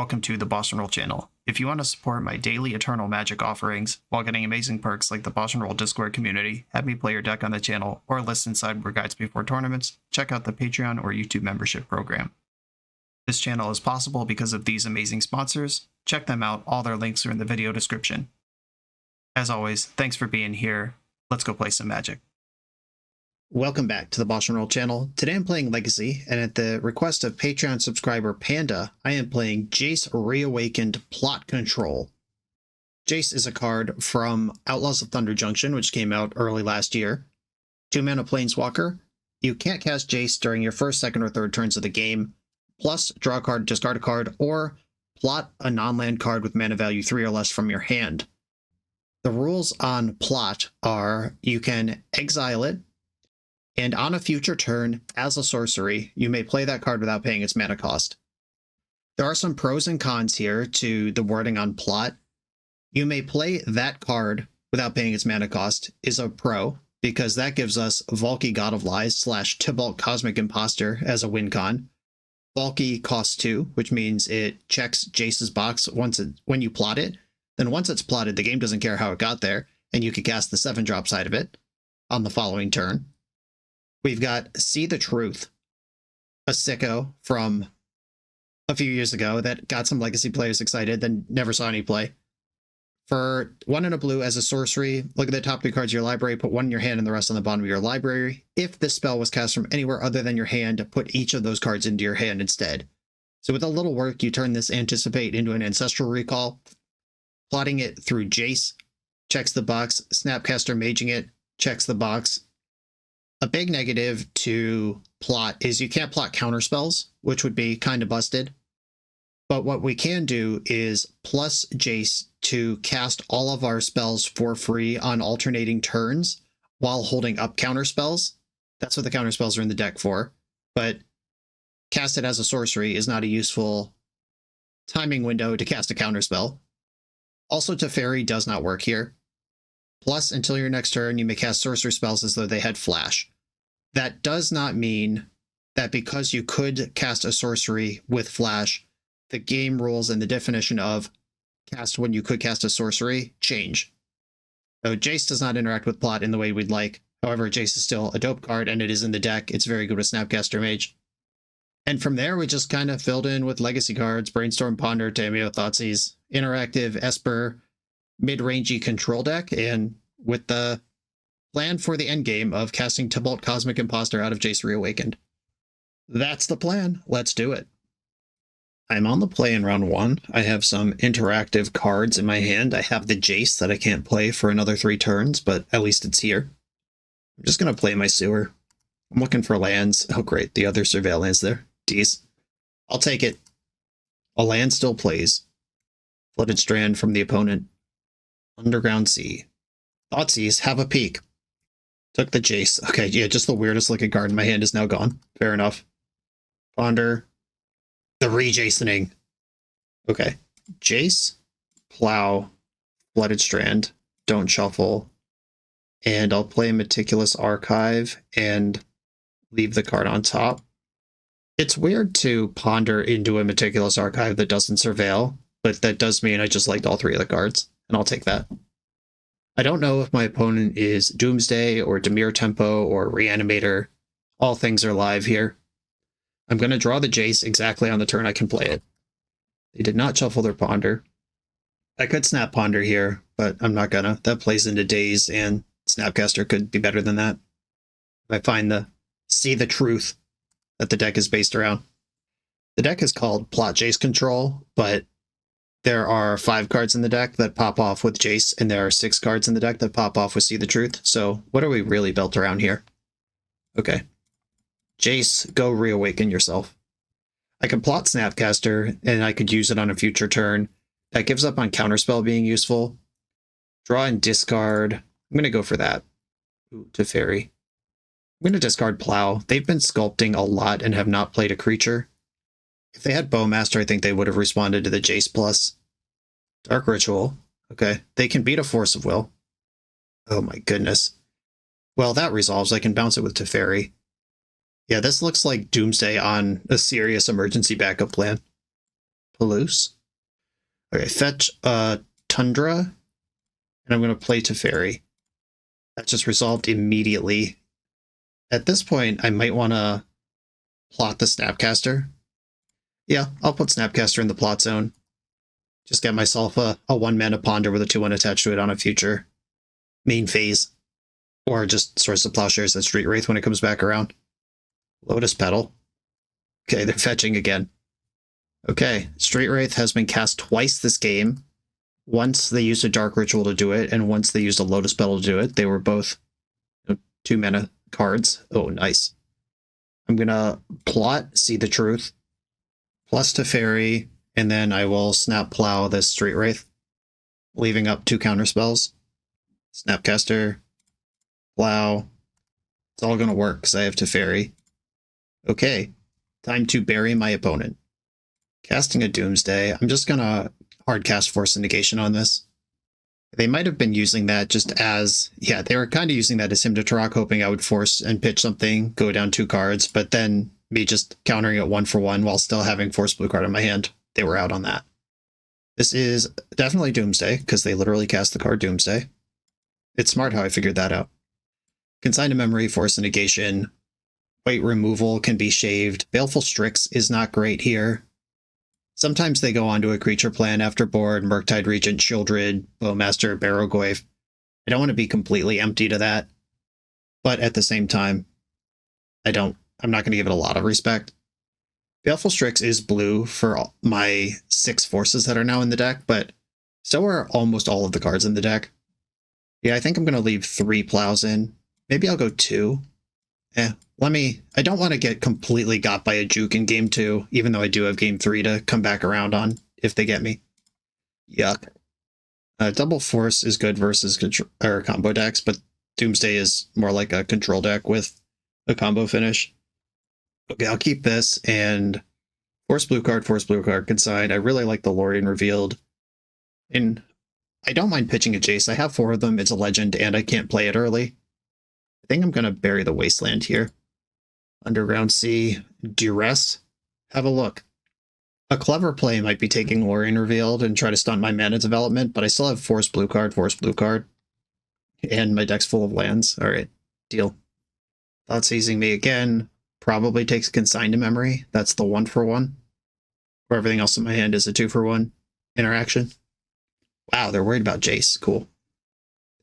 welcome to the BoshNRoll channel. If you want to support my daily Eternal Magic offerings while getting amazing perks like the BoshNRoll Discord community, have me play your deck on the channel, or listen sideboard guides before tournaments, check out the Patreon or YouTube membership program. This channel is possible because of these amazing sponsors. Check them out, all their links are in the video description. As always, thanks for being here. Let's go play some Magic. Welcome back to the BoshNRoll channel. Today I'm playing Legacy, and at the request of Patreon subscriber Panda, I am playing Jace Reawakened Plot Control. Jace is a card from Outlaws of Thunder Junction, which came out early last year. 2-mana Planeswalker. You can't cast Jace during your first, second, or third turns of the game. Plus, draw a card, discard a card, or plot a non-land card with mana value 3 or less from your hand. The rules on plot are you can exile it, and on a future turn, as a sorcery, you may play that card without paying its mana cost. There are some pros and cons here to the wording on plot. You may play that card without paying its mana cost is a pro, because that gives us Valki God of Lies / Tibalt Cosmic Imposter as a win con. Valki costs 2, which means it checks Jace's box when you plot it. Then once it's plotted, the game doesn't care how it got there, and you can cast the 7-drop side of it on the following turn. We've got See the Truth, a sicko from a few years ago that got some Legacy players excited, then never saw any play. For 1 and a blue as a sorcery, look at the top 3 cards of your library, put 1 in your hand and the rest on the bottom of your library. If this spell was cast from anywhere other than your hand, put each of those cards into your hand instead. So with a little work, you turn this Anticipate into an Ancestral Recall, plotting it through Jace, checks the box, Snapcaster Maging it, checks the box. A big negative to plot is you can't plot counterspells, which would be kind of busted. But what we can do is plus Jace to cast all of our spells for free on alternating turns while holding up counterspells. That's what the counterspells are in the deck for. But cast it as a sorcery is not a useful timing window to cast a counterspell. Also, Teferi does not work here. Plus, until your next turn, you may cast sorcery spells as though they had flash. That does not mean that because you could cast a sorcery with flash, the game rules and the definition of cast when you could cast a sorcery change. So Jace does not interact with plot in the way we'd like. However, Jace is still a dope card and it is in the deck. It's very good with Snapcaster Mage. And from there, we just kind of filled in with legacy cards, Brainstorm, Ponder, Tamiyo, Thoughtseize, Interactive, Esper, mid-rangey control deck, and with the plan for the endgame of casting Tibalt Cosmic Imposter out of Jace Reawakened. That's the plan. Let's do it. I'm on the play in round 1. I have some interactive cards in my hand. I have the Jace that I can't play for another 3 turns, but at least it's here. I'm just going to play my sewer. I'm looking for lands. Oh great, the other surveillance there. Tease. I'll take it. A land still plays. Flooded Strand from the opponent. Underground Sea. Thoughtseize, have a peek. Took the Jace. Okay, yeah, just the weirdest looking card in my hand is now gone. Fair enough. Ponder. The re-Jasoning. Okay. Jace, Plow, Flooded Strand, don't shuffle, and I'll play Meticulous Archive and leave the card on top. It's weird to ponder into a Meticulous Archive that doesn't surveil, but that does mean I just liked all 3 of the cards, and I'll take that. I don't know if my opponent is Doomsday or Dimir Tempo or Reanimator. All things are live here. I'm going to draw the Jace exactly on the turn I can play it. They did not shuffle their Ponder. I could snap Ponder here, but I'm not gonna. That plays into Daze, and Snapcaster could be better than that. If I find the See the Truth that the deck is based around. The deck is called Plot Jace Control, but there are 5 cards in the deck that pop off with Jace, and there are 6 cards in the deck that pop off with See the Truth. So what are we really built around here? Okay. Jace, go reawaken yourself. I can plot Snapcaster, and I could use it on a future turn. That gives up on Counterspell being useful. Draw and discard. I'm going to go for that. Ooh, Teferi. I'm going to discard Plow. They've been sculpting a lot and have not played a creature. If they had Bowmaster, I think they would have responded to the Jace plus. Dark Ritual. Okay. They can beat a Force of Will. Oh my goodness. Well, that resolves. I can bounce it with Teferi. Yeah, this looks like Doomsday on a serious emergency backup plan. Palouse. Okay, fetch Tundra, and I'm going to play Teferi. That just resolved immediately. At this point, I might want to plot the Snapcaster. Yeah, I'll put Snapcaster in the plot zone. Just get myself a 1-mana Ponder with a 2-1 attached to it on a future main phase. Or just Source of Plowshares at Street Wraith when it comes back around. Lotus Petal. Okay, they're fetching again. Okay, Street Wraith has been cast twice this game. Once they used a Dark Ritual to do it, and once they used a Lotus Petal to do it. They were both 2-mana cards. Oh, nice. I'm gonna plot See the Truth, plus Teferi, and then I will Snap Plow this Street Wraith, leaving up 2 counterspells. Snapcaster, Plow. It's all gonna work because I have Teferi. Okay, time to bury my opponent. Casting a Doomsday. I'm just gonna hard cast Force Negation on this. They might have been using that just as, yeah, they were kind of using that as him to Turok, hoping I would force and pitch something, go down 2 cards, but then me just countering it 1-for-1 while still having Force Blue card in my hand. They were out on that. This is definitely Doomsday, because they literally cast the card Doomsday. It's smart how I figured that out. Consign to Memory, Force Negation, White Removal can be shaved. Baleful Strix is not great here. Sometimes they go onto a creature plan after board, Murktide Regent, Shieldred, Bowmaster, Barrogoyf. I don't want to be completely empty to that. But at the same time, I'm not going to give it a lot of respect. Baleful Strix is blue for my 6 forces that are now in the deck, but so are almost all of the cards in the deck. Yeah, I think I'm going to leave 3 plows in. Maybe I'll go 2. I don't want to get completely got by a juke in game 2, even though I do have game 3 to come back around on if they get me. Yuck. Double Force is good versus combo decks, but Doomsday is more like a control deck with a combo finish. Okay, I'll keep this and Force Blue card, consign. I really like the Lorien Revealed. And I don't mind pitching a Jace. I have 4 of them. It's a legend, and I can't play it early. I think I'm going to bury the Wasteland here. Underground Sea, Duress. Have a look. A clever play might be taking Lorien Revealed and try to stunt my mana development, but I still have Force Blue card, and my deck's full of lands. All right, deal. Thought Seizing me again. Probably takes Consign to Memory. That's the 1-for-1. Where everything else in my hand is a 2-for-1 interaction. Wow, they're worried about Jace. Cool.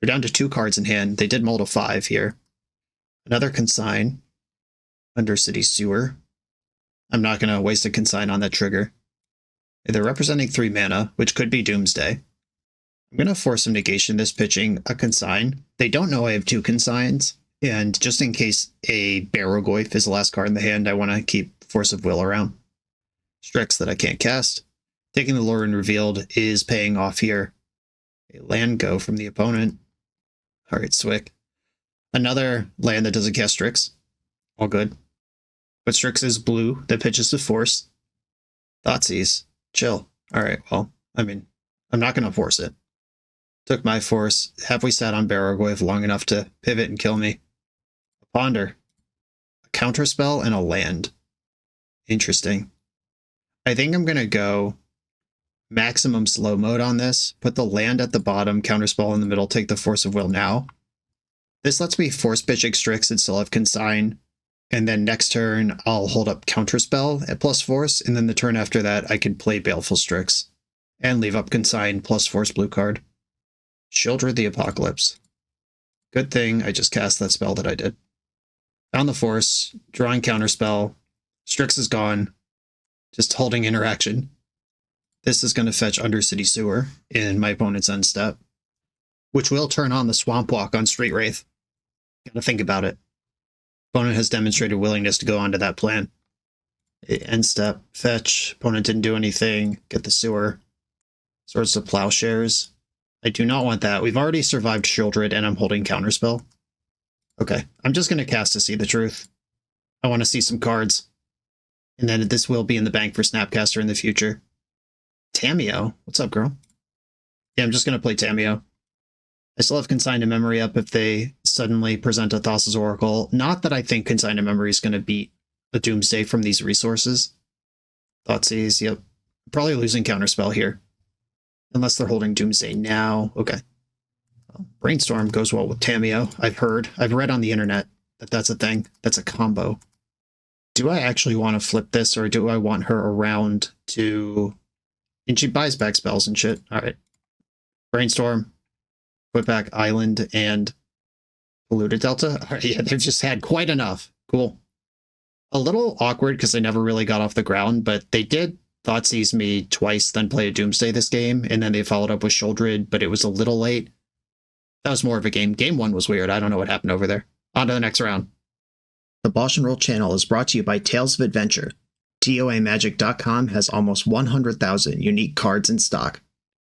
They're down to 2 cards in hand. They did mull to 5 here. Another Consign. Undercity Sewer. I'm not going to waste a Consign on that trigger. They're representing 3 mana, which could be Doomsday. I'm going to force some negation this pitching a Consign. They don't know I have 2 Consigns, and just in case a Barrogoyf is the last card in the hand, I want to keep Force of Will around. Strix that I can't cast. Taking the Lorien Revealed is paying off here. A land go from the opponent. Alright, Swick. Another land that doesn't cast Strix. All good. But Strix is blue that pitches to Force. Thoughtseize. Chill. Alright, well, I mean, I'm not going to force it. Took my Force. Have we sat on Barrogoyf long enough to pivot and kill me? A Ponder. A Counterspell and a land. Interesting. I think I'm going to go maximum slow mode on this. Put the land at the bottom, Counterspell in the middle, take the Force of Will now. This lets me force pitching Strix and still have Consign. And then next turn, I'll hold up Counterspell at plus Force, and then the turn after that, I can play Baleful Strix and leave up Consign plus Force Blue card. Shieldred the Apocalypse. Good thing I just cast that spell that I did. Found the Force, drawing Counterspell. Strix is gone. Just holding interaction. This is going to fetch Undercity Sewer in my opponent's end step, which will turn on the Swamp Walk on Street Wraith. Gotta think about it. Opponent has demonstrated willingness to go onto that plan. End step, fetch. Opponent didn't do anything. Get the Sewer. Swords of Plowshares. I do not want that. We've already survived Shieldred, and I'm holding Counterspell. Okay, I'm just going to cast to See the Truth. I want to see some cards. And then this will be in the bank for Snapcaster in the future. Tameo? What's up, girl? Yeah, I'm just going to play Tameo. I still have Consign to Memory up if they suddenly present a Thassa's Oracle. Not that I think Consign to Memory is going to beat a Doomsday from these resources. Thoughtseize, yep. Probably losing Counterspell here. Unless they're holding Doomsday now. Okay. Well, Brainstorm goes well with Tameo. I've read on the internet that that's a thing. That's a combo. Do I actually want to flip this, or do I want her around to... And she buys back spells and shit. All right. Brainstorm, put back Island, and Polluted Delta. All right, yeah, they've just had quite enough. Cool. A little awkward because they never really got off the ground, but they did Thoughtseize me twice, then play a Doomsday this game, and then they followed up with Shouldered, but it was a little late. That was more of a game. Game 1 was weird. I don't know what happened over there. On to the next round. The BoshNRoll channel is brought to you by Tales of Adventure. TOAMagic.com has almost 100,000 unique cards in stock.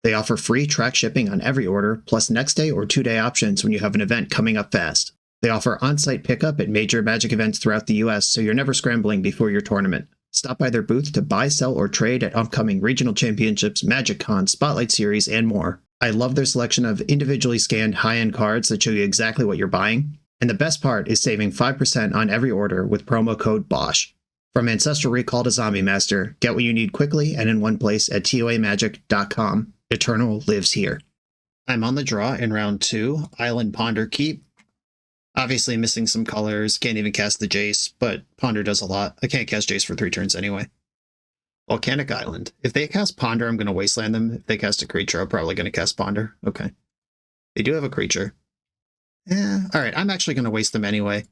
They offer free track shipping on every order, plus next day or 2-day options when you have an event coming up fast. They offer on-site pickup at major Magic events throughout the US, so you're never scrambling before your tournament. Stop by their booth to buy, sell, or trade at upcoming regional championships, Magic Con, Spotlight Series, and more. I love their selection of individually scanned high-end cards that show you exactly what you're buying. And the best part is saving 5% on every order with promo code BOSH. From Ancestral Recall to Zombie Master, get what you need quickly and in one place at TOAMagic.com. Eternal lives here. I'm on the draw in round 2, Island, Ponder, Keep. Obviously missing some colors, can't even cast the Jace, but Ponder does a lot. I can't cast Jace for 3 turns anyway. Volcanic Island. If they cast Ponder, I'm going to Wasteland them. If they cast a creature, I'm probably going to cast Ponder. Okay. They do have a creature. Yeah, alright, I'm actually going to waste them anyway.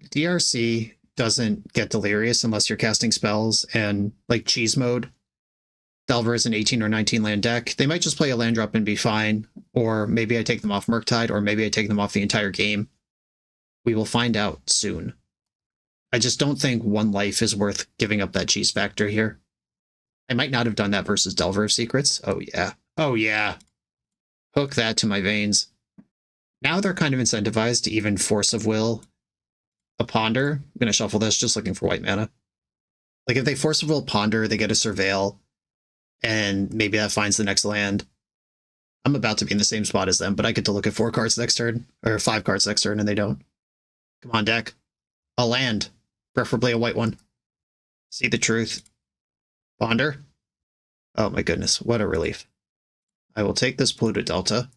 DRC doesn't get Delirious unless you're casting spells, and, like, Cheese Mode, Delver is an 18 or 19 land deck. They might just play a land drop and be fine, or maybe I take them off Murktide, or maybe I take them off the entire game. We will find out soon. I just don't think 1 life is worth giving up that cheese factor here. I might not have done that versus Delver of Secrets. Oh yeah. Oh yeah. Hook that to my veins. Now they're kind of incentivized to even Force of Will a Ponder. I'm going to shuffle this, just looking for white mana. Like if they Force of Will Ponder, they get a Surveil, and maybe that finds the next land. I'm about to be in the same spot as them, but I get to look at 4 cards next turn, or 5 cards next turn, and they don't. Come on, deck. A land. Preferably a white one. See the truth. Ponder. Oh my goodness, what a relief. I will take this Polluted Delta,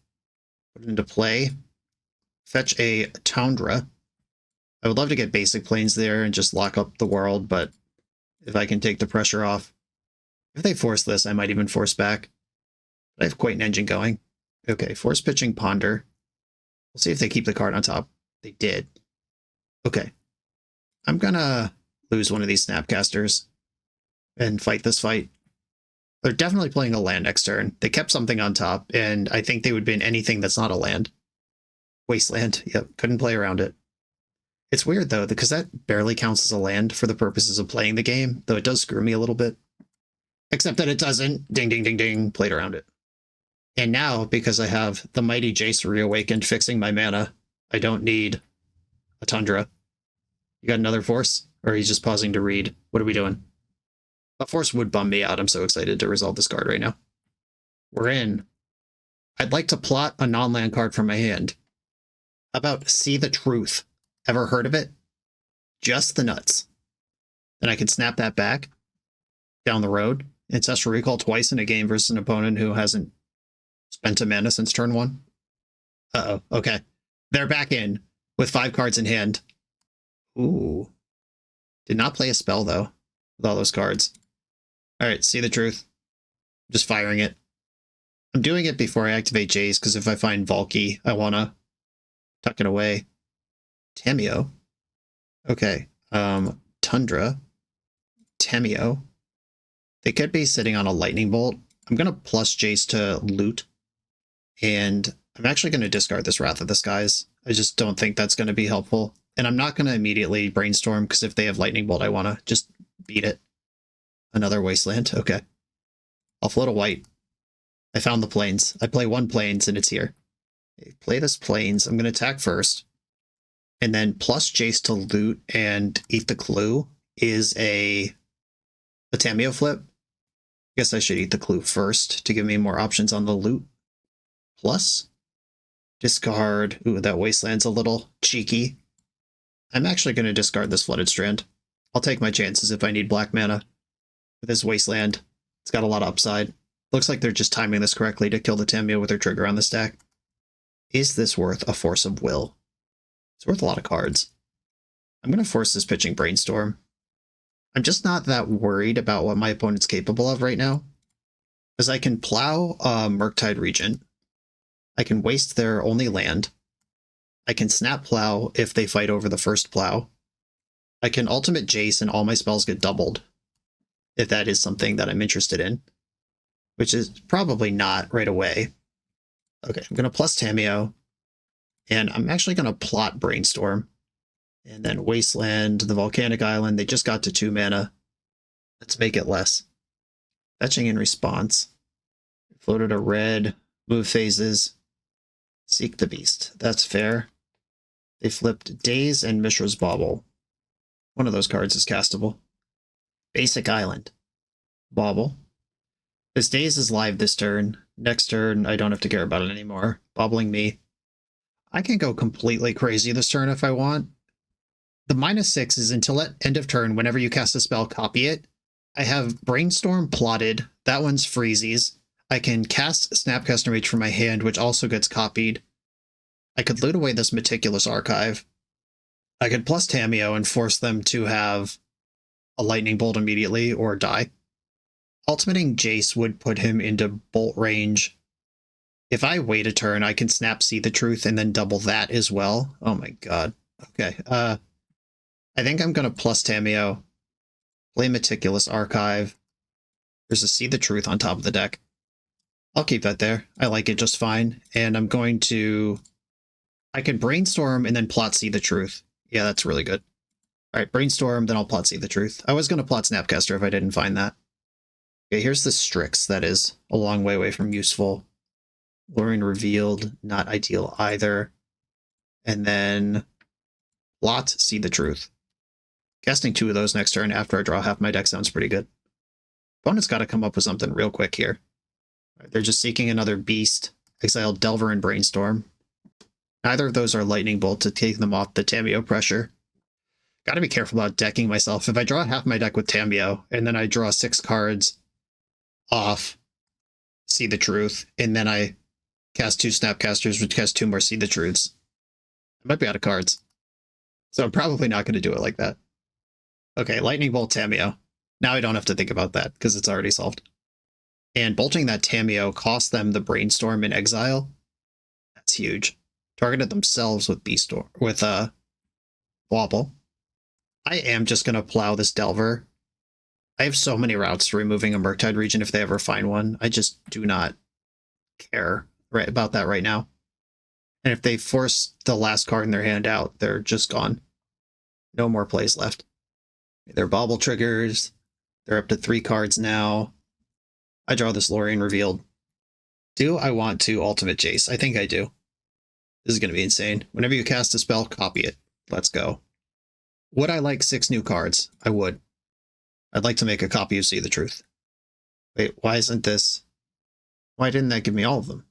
put it into play, fetch a Tundra. I would love to get basic planes there and just lock up the world, but if I can take the pressure off. If they force this, I might even force back. But I have quite an engine going. Okay, force pitching Ponder. We'll see if they keep the card on top. They did. Okay. I'm gonna lose one of these Snapcasters and fight this fight. They're definitely playing a land next turn. They kept something on top, and I think they would bin anything that's not a land. Wasteland. Yep, couldn't play around it. It's weird, though, because that barely counts as a land for the purposes of playing the game, though it does screw me a little bit. Except that it doesn't. Ding, ding, ding, ding. Played around it. And now, because I have the mighty Jace Reawakened fixing my mana, I don't need a Tundra. You got another Force? Or are you just pausing to read? What are we doing? A Force would bum me out. I'm so excited to resolve this card right now. We're in. I'd like to plot a non-land card from my hand. How about See the Truth? Ever heard of it? Just the nuts. Then I can snap that back down the road. Ancestral Recall twice in a game versus an opponent who hasn't spent a mana since turn 1. Uh-oh, okay. They're back in with 5 cards in hand. Ooh. Did not play a spell, though, with all those cards. Alright, See the Truth. Just firing it. I'm doing it before I activate Jace, because if I find Valky, I want to tuck it away. Tameo. Okay. Tundra. Tameo. They could be sitting on a Lightning Bolt. I'm going to plus Jace to loot. And I'm actually going to discard this Wrath of the Skies. I just don't think that's going to be helpful. And I'm not going to immediately Brainstorm, because if they have Lightning Bolt, I want to just beat it. Another Wasteland. Okay. I'll float a white. I found the plains. I play 1 plains, and it's here. Okay, play this plains. I'm going to attack first. And then plus Jace to loot and eat the clue is a Tameo flip. I guess I should eat the clue first to give me more options on the loot. Plus discard. Ooh, that Wasteland's a little cheeky. I'm actually going to discard this Flooded Strand. I'll take my chances if I need black mana with this Wasteland. It's got a lot of upside. Looks like they're just timing this correctly to kill the Tamiyo with their trigger on the stack. Is this worth a Force of Will? It's worth a lot of cards. I'm going to force this pitching Brainstorm. I'm just not that worried about what my opponent's capable of right now. Because I can plow Murktide Regent. I can waste their only land. I can snap plow if they fight over the first plow. I can ultimate Jace and all my spells get doubled. If that is something that I'm interested in. Which is probably not right away. Okay, I'm going to plus Tamiyo. And I'm actually going to plot Brainstorm. And then Wasteland, the Volcanic Island, they just got to 2 mana. Let's make it less. Fetching in response. Floated a red, move phases. Seek the Beast. That's fair. They flipped Daze and Mishra's Bauble. One of those cards is castable. Basic Island. Bauble. This Daze is live this turn. Next turn, I don't have to care about it anymore. Bobbling me. I can go completely crazy this turn if I want. The -6 is until at end of turn, whenever you cast a spell, copy it. I have Brainstorm plotted. That one's freezies. I can cast Snapcaster Mage from my hand, which also gets copied. I could loot away this Meticulous Archive. I could plus Tamiyo and force them to have a Lightning Bolt immediately or die. Ultimating Jace would put him into bolt range. If I wait a turn, I can snap See the Truth and then double that as well. Oh my god. Okay. I think I'm going to plus Tamiyo. Play Meticulous Archive. There's a See the Truth on top of the deck. I'll keep that there. I like it just fine. And I'm going to... I can Brainstorm and then plot See the Truth. Yeah, that's really good. Alright, Brainstorm, then I'll plot See the Truth. I was going to plot Snapcaster if I didn't find that. Okay, here's the Strix. That is a long way away from useful. Luring Revealed, not ideal either. And then plot See the Truth. Casting 2 of those next turn after I draw half my deck sounds pretty good. Opponent's got to come up with something real quick here. They're just seeking another beast. Exile Delver and Brainstorm. Neither of those are Lightning Bolt to take them off the Tamiyo pressure. Got to be careful about decking myself. If I draw half my deck with Tamiyo, and then I draw 6 cards off See the Truth, and then I cast 2 Snapcasters, which cast 2 more See the Truths, I might be out of cards. So I'm probably not going to do it like that. Okay, Lightning Bolt Tamiyo. Now I don't have to think about that, because it's already solved. And bolting that Tamiyo cost them the Brainstorm in exile. That's huge. Targeted themselves with Wobble. I am just going to plow this Delver. I have so many routes to removing a Murktide Regent if they ever find one. I just do not care about that right now. And if they force the last card in their hand out, they're just gone. No more plays left. They're Bauble triggers. They're up to 3 cards now. I draw this Lorien Revealed. Do I want to Ultimate Jace? I think I do. This is going to be insane. Whenever you cast a spell, copy it. Let's go. Would I like 6 new cards? I would. I'd like to make a copy of See the Truth. Wait, why isn't this... Why didn't that give me all of them?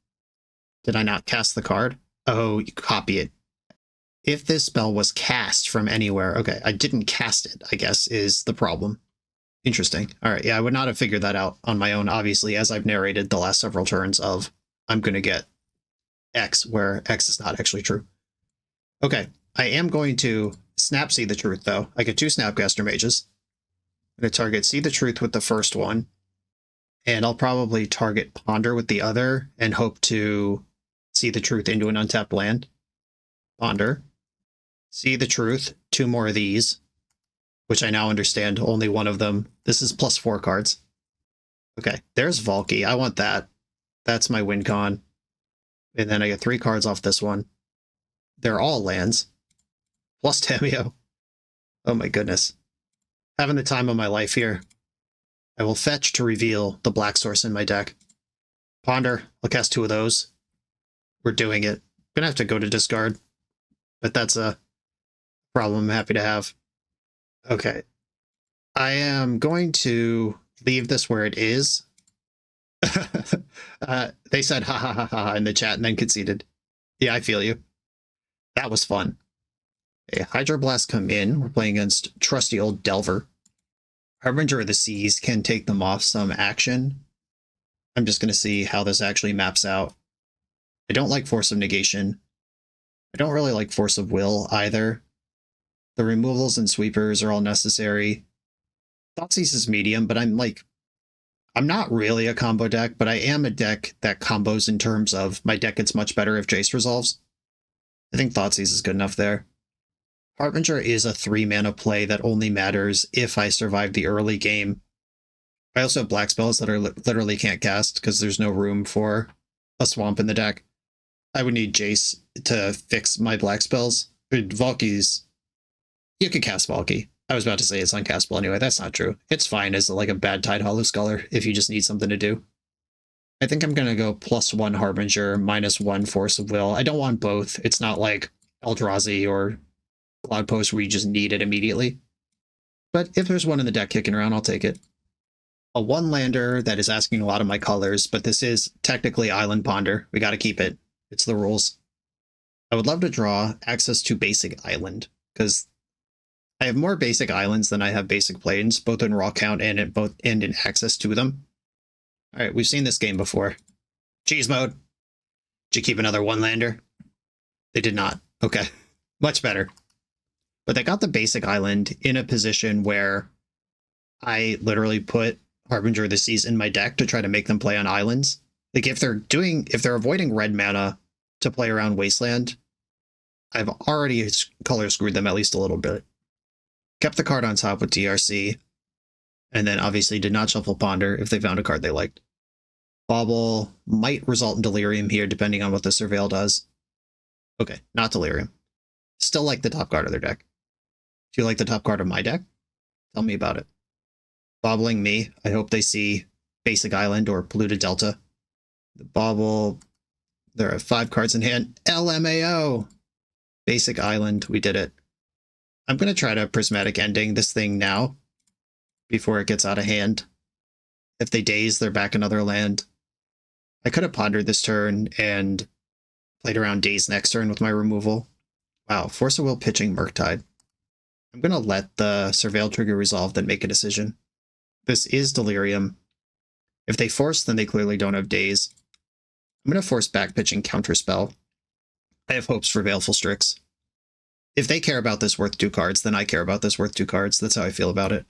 Did I not cast the card? Oh, you copy it. If this spell was cast from anywhere... Okay, I didn't cast it, I guess, is the problem. Interesting. Alright, yeah, I would not have figured that out on my own, obviously, as I've narrated the last several turns of I'm going to get X, where X is not actually true. Okay, I am going to snap See the Truth, though. I get 2 Snapcaster Mages. I'm going to target See the Truth with the first one, and I'll probably target Ponder with the other, and hope to See the Truth into an untapped land. Ponder. See the Truth, 2 more of these, which I now understand, only one of them. This is +4 cards. Okay, there's Valky. I want that. That's my win con. And then I get 3 cards off this one. They're all lands. Plus Tamiyo. Oh my goodness. Having the time of my life here. I will fetch to reveal the black source in my deck. Ponder. I'll cast 2 of those. We're doing it. Gonna have to go to discard. But that's a problem I'm happy to have. Okay. I am going to leave this where it is. They said ha ha ha ha in the chat and then conceded. Yeah, I feel you. That was fun. A Hydroblast come in. We're playing against trusty old Delver. Harbinger of the Seas can take them off some action. I'm just going to see how this actually maps out. I don't like Force of Negation. I don't really like Force of Will either. The removals and sweepers are all necessary. Thoughtseize is medium, but I'm not really a combo deck, but I am a deck that combos in terms of my deck gets much better if Jace resolves. I think Thoughtseize is good enough there. Harbinger is a 3-mana play that only matters if I survive the early game. I also have black spells that I literally can't cast because there's no room for a swamp in the deck. I would need Jace to fix my black spells. Valky's... You could cast Valky. I was about to say it's uncastable anyway. That's not true. It's fine as like a bad Tide Hollow Sculler if you just need something to do. I think I'm going to go +1 Harbinger, -1 Force of Will. I don't want both. It's not like Eldrazi or Cloudpost where you just need it immediately. But if there's one in the deck kicking around, I'll take it. A 1-lander that is asking a lot of my colors, but this is technically Island Ponder. We got to keep it. It's the rules. I would love to draw access to basic island, because I have more basic islands than I have basic plains, both in raw count and in access to them. All right, we've seen this game before. Cheese mode. Did you keep another 1-lander? They did not. Okay, much better. But they got the basic island in a position where I literally put Harbinger of the Seas in my deck to try to make them play on islands. Like if they're avoiding red mana to play around Wasteland, I've already color screwed them at least a little bit. Kept the card on top with DRC, and then obviously did not shuffle Ponder if they found a card they liked. Bauble might result in Delirium here, depending on what the Surveil does. Okay, not Delirium. Still like the top card of their deck. Do you like the top card of my deck? Tell me about it. Bobbling me. I hope they see Basic Island or Polluted Delta. The Bauble. There are 5 cards in hand. LMAO! Basic Island. We did it. I'm going to try to Prismatic Ending this thing now before it gets out of hand. If they daze, they're back another land. I could have pondered this turn and played around daze next turn with my removal. Wow, Force of Will pitching Murktide. I'm going to let the Surveil trigger resolve, then make a decision. This is Delirium. If they force, then they clearly don't have daze. I'm going to force back pitching Counterspell. I have hopes for Baleful Strix. If they care about this worth 2 cards, then I care about this worth 2 cards. That's how I feel about it.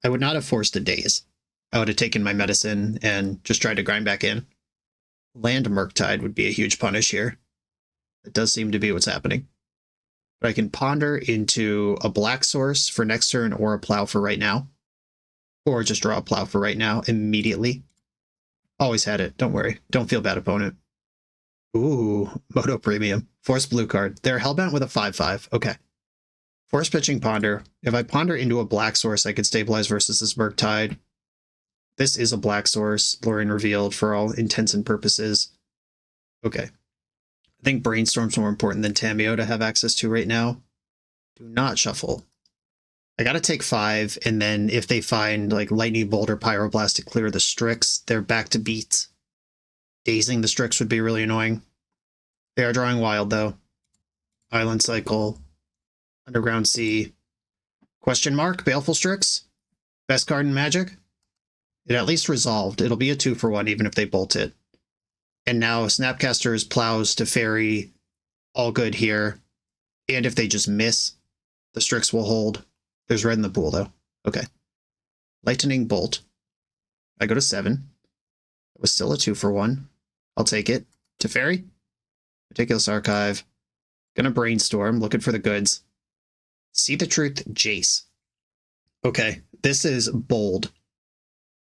I would not have forced a daze. I would have taken my medicine and just tried to grind back in. Land Murktide would be a huge punish here. It does seem to be what's happening. But I can ponder into a black source for next turn or a plow for right now. Or just draw a plow for right now immediately. Always had it. Don't worry. Don't feel bad, opponent. Ooh, Moto Premium. Force blue card. They're hellbent with a 5/5. Okay. Force pitching Ponder. If I ponder into a black source, I could stabilize versus this Murktide. This is a black source. Lorien revealed for all intents and purposes. Okay. I think Brainstorm's more important than Tamiyo to have access to right now. Do not shuffle. I gotta take 5, and then if they find like Lightning Bolt or Pyroblast to clear the Strix, they're back to beat. Dazing the Strix would be really annoying. They are drawing wild, though. Island Cycle. Underground Sea. Question mark? Baleful Strix? Best card in Magic? It at least resolved. It'll be a 2-for-1 even if they bolt it. And now Snapcaster's plows to Fairy. All good here. And if they just miss, the Strix will hold. There's red in the pool, though. Okay. Lightning Bolt. I go to 7. It was still a 2-for-1. I'll take it. To Fairy. Meticulous Archive. Gonna brainstorm, looking for the goods. See the Truth, Jace. Okay, this is bold.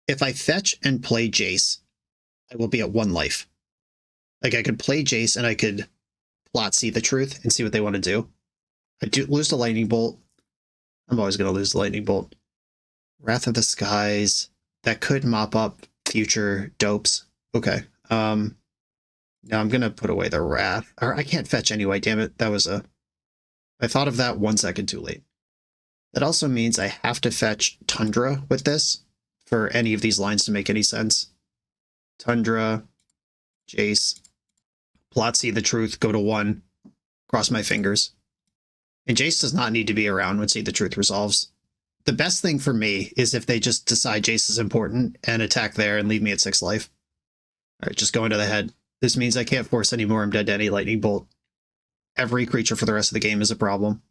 If I fetch and play Jace, I will be at 1 life. Like, I could play Jace and I could plot See the Truth and see what they want to do. I do lose the Lightning Bolt. I'm always going to lose the Lightning Bolt. Wrath of the Skies. That could mop up future dopes. Okay. Now I'm going to put away the Wrath. Or I can't fetch anyway, damn it. That was a... I thought of that 1 second too late. That also means I have to fetch Tundra with this for any of these lines to make any sense. Tundra, Jace, plot See the Truth, go to 1, cross my fingers. And Jace does not need to be around when See the Truth resolves. The best thing for me is if they just decide Jace is important and attack there and leave me at 6 life. All right, just go into the head. This means I can't force anymore. I'm dead to any lightning bolt. Every creature for the rest of the game is a problem.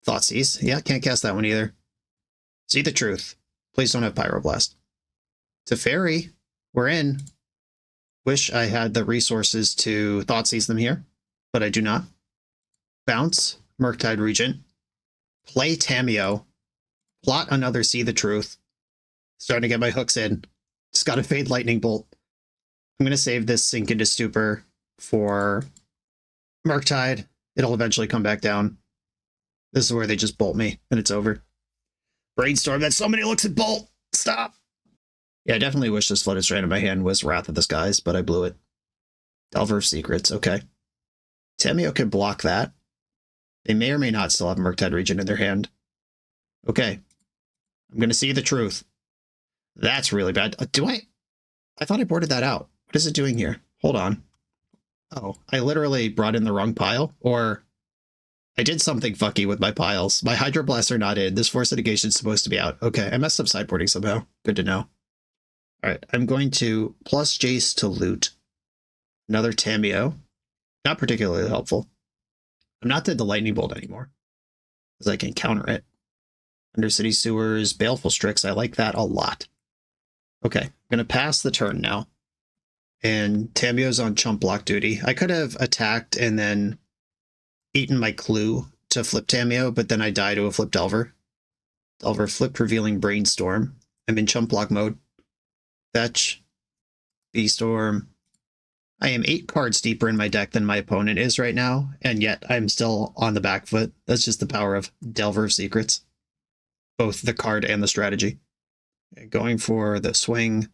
Thoughtseize. Yeah, can't cast that one either. See the truth. Please don't have Pyroblast. Teferi. We're in. Wish I had the resources to Thoughtseize them here, but I do not. Bounce. Murktide Regent. Play Tamiyo. Plot another See the Truth. Starting to get my hooks in. Just got to fade Lightning Bolt. I'm going to save this Sink into Stupor for Murktide. It'll eventually come back down. This is where they just bolt me, and it's over. Brainstorm, that's so many looks at bolt! Stop! Yeah, I definitely wish this Flooded Strand in my hand was Wrath of the Skies, but I blew it. Delver of Secrets, okay. Tamiyo could block that. They may or may not still have Murktide Regent in their hand. Okay. I'm going to See the Truth. That's really bad. I thought I boarded that out. What is it doing here? Hold on. Oh, I literally brought in the wrong pile? Or I did something fucky with my piles. My Hydroblasts are not in. This Force Negation is supposed to be out. Okay, I messed up sideboarding somehow. Good to know. Alright, I'm going to plus Jace to loot. Another Tamiyo. Not particularly helpful. I'm not dead to Lightning Bolt anymore, because I can counter it. Undercity Sewers, Baleful Strix, I like that a lot. Okay, I'm going to pass the turn now. And Tamiyo's on chump block duty. I could have attacked and then eaten my clue to flip Tamiyo, but then I die to a flip Delver. Delver flipped, revealing Brainstorm. I'm in chump block mode. Fetch. B-Storm. I am 8 cards deeper in my deck than my opponent is right now, and yet I'm still on the back foot. That's just the power of Delver of Secrets. Both the card and the strategy. Going for the swing.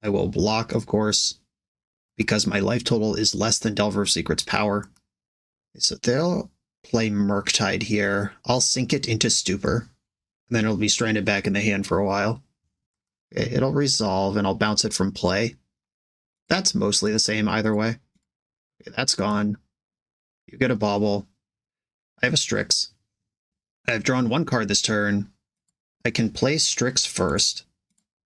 I will block, of course, because my life total is less than Delver of Secrets' power. So they'll play Murktide here. I'll sink it into Stupor, and then it'll be stranded back in the hand for a while. Okay, it'll resolve, and I'll bounce it from play. That's mostly the same either way. Okay, that's gone. You get a Bauble. I have a Strix. I've drawn 1 card this turn. I can play Strix first.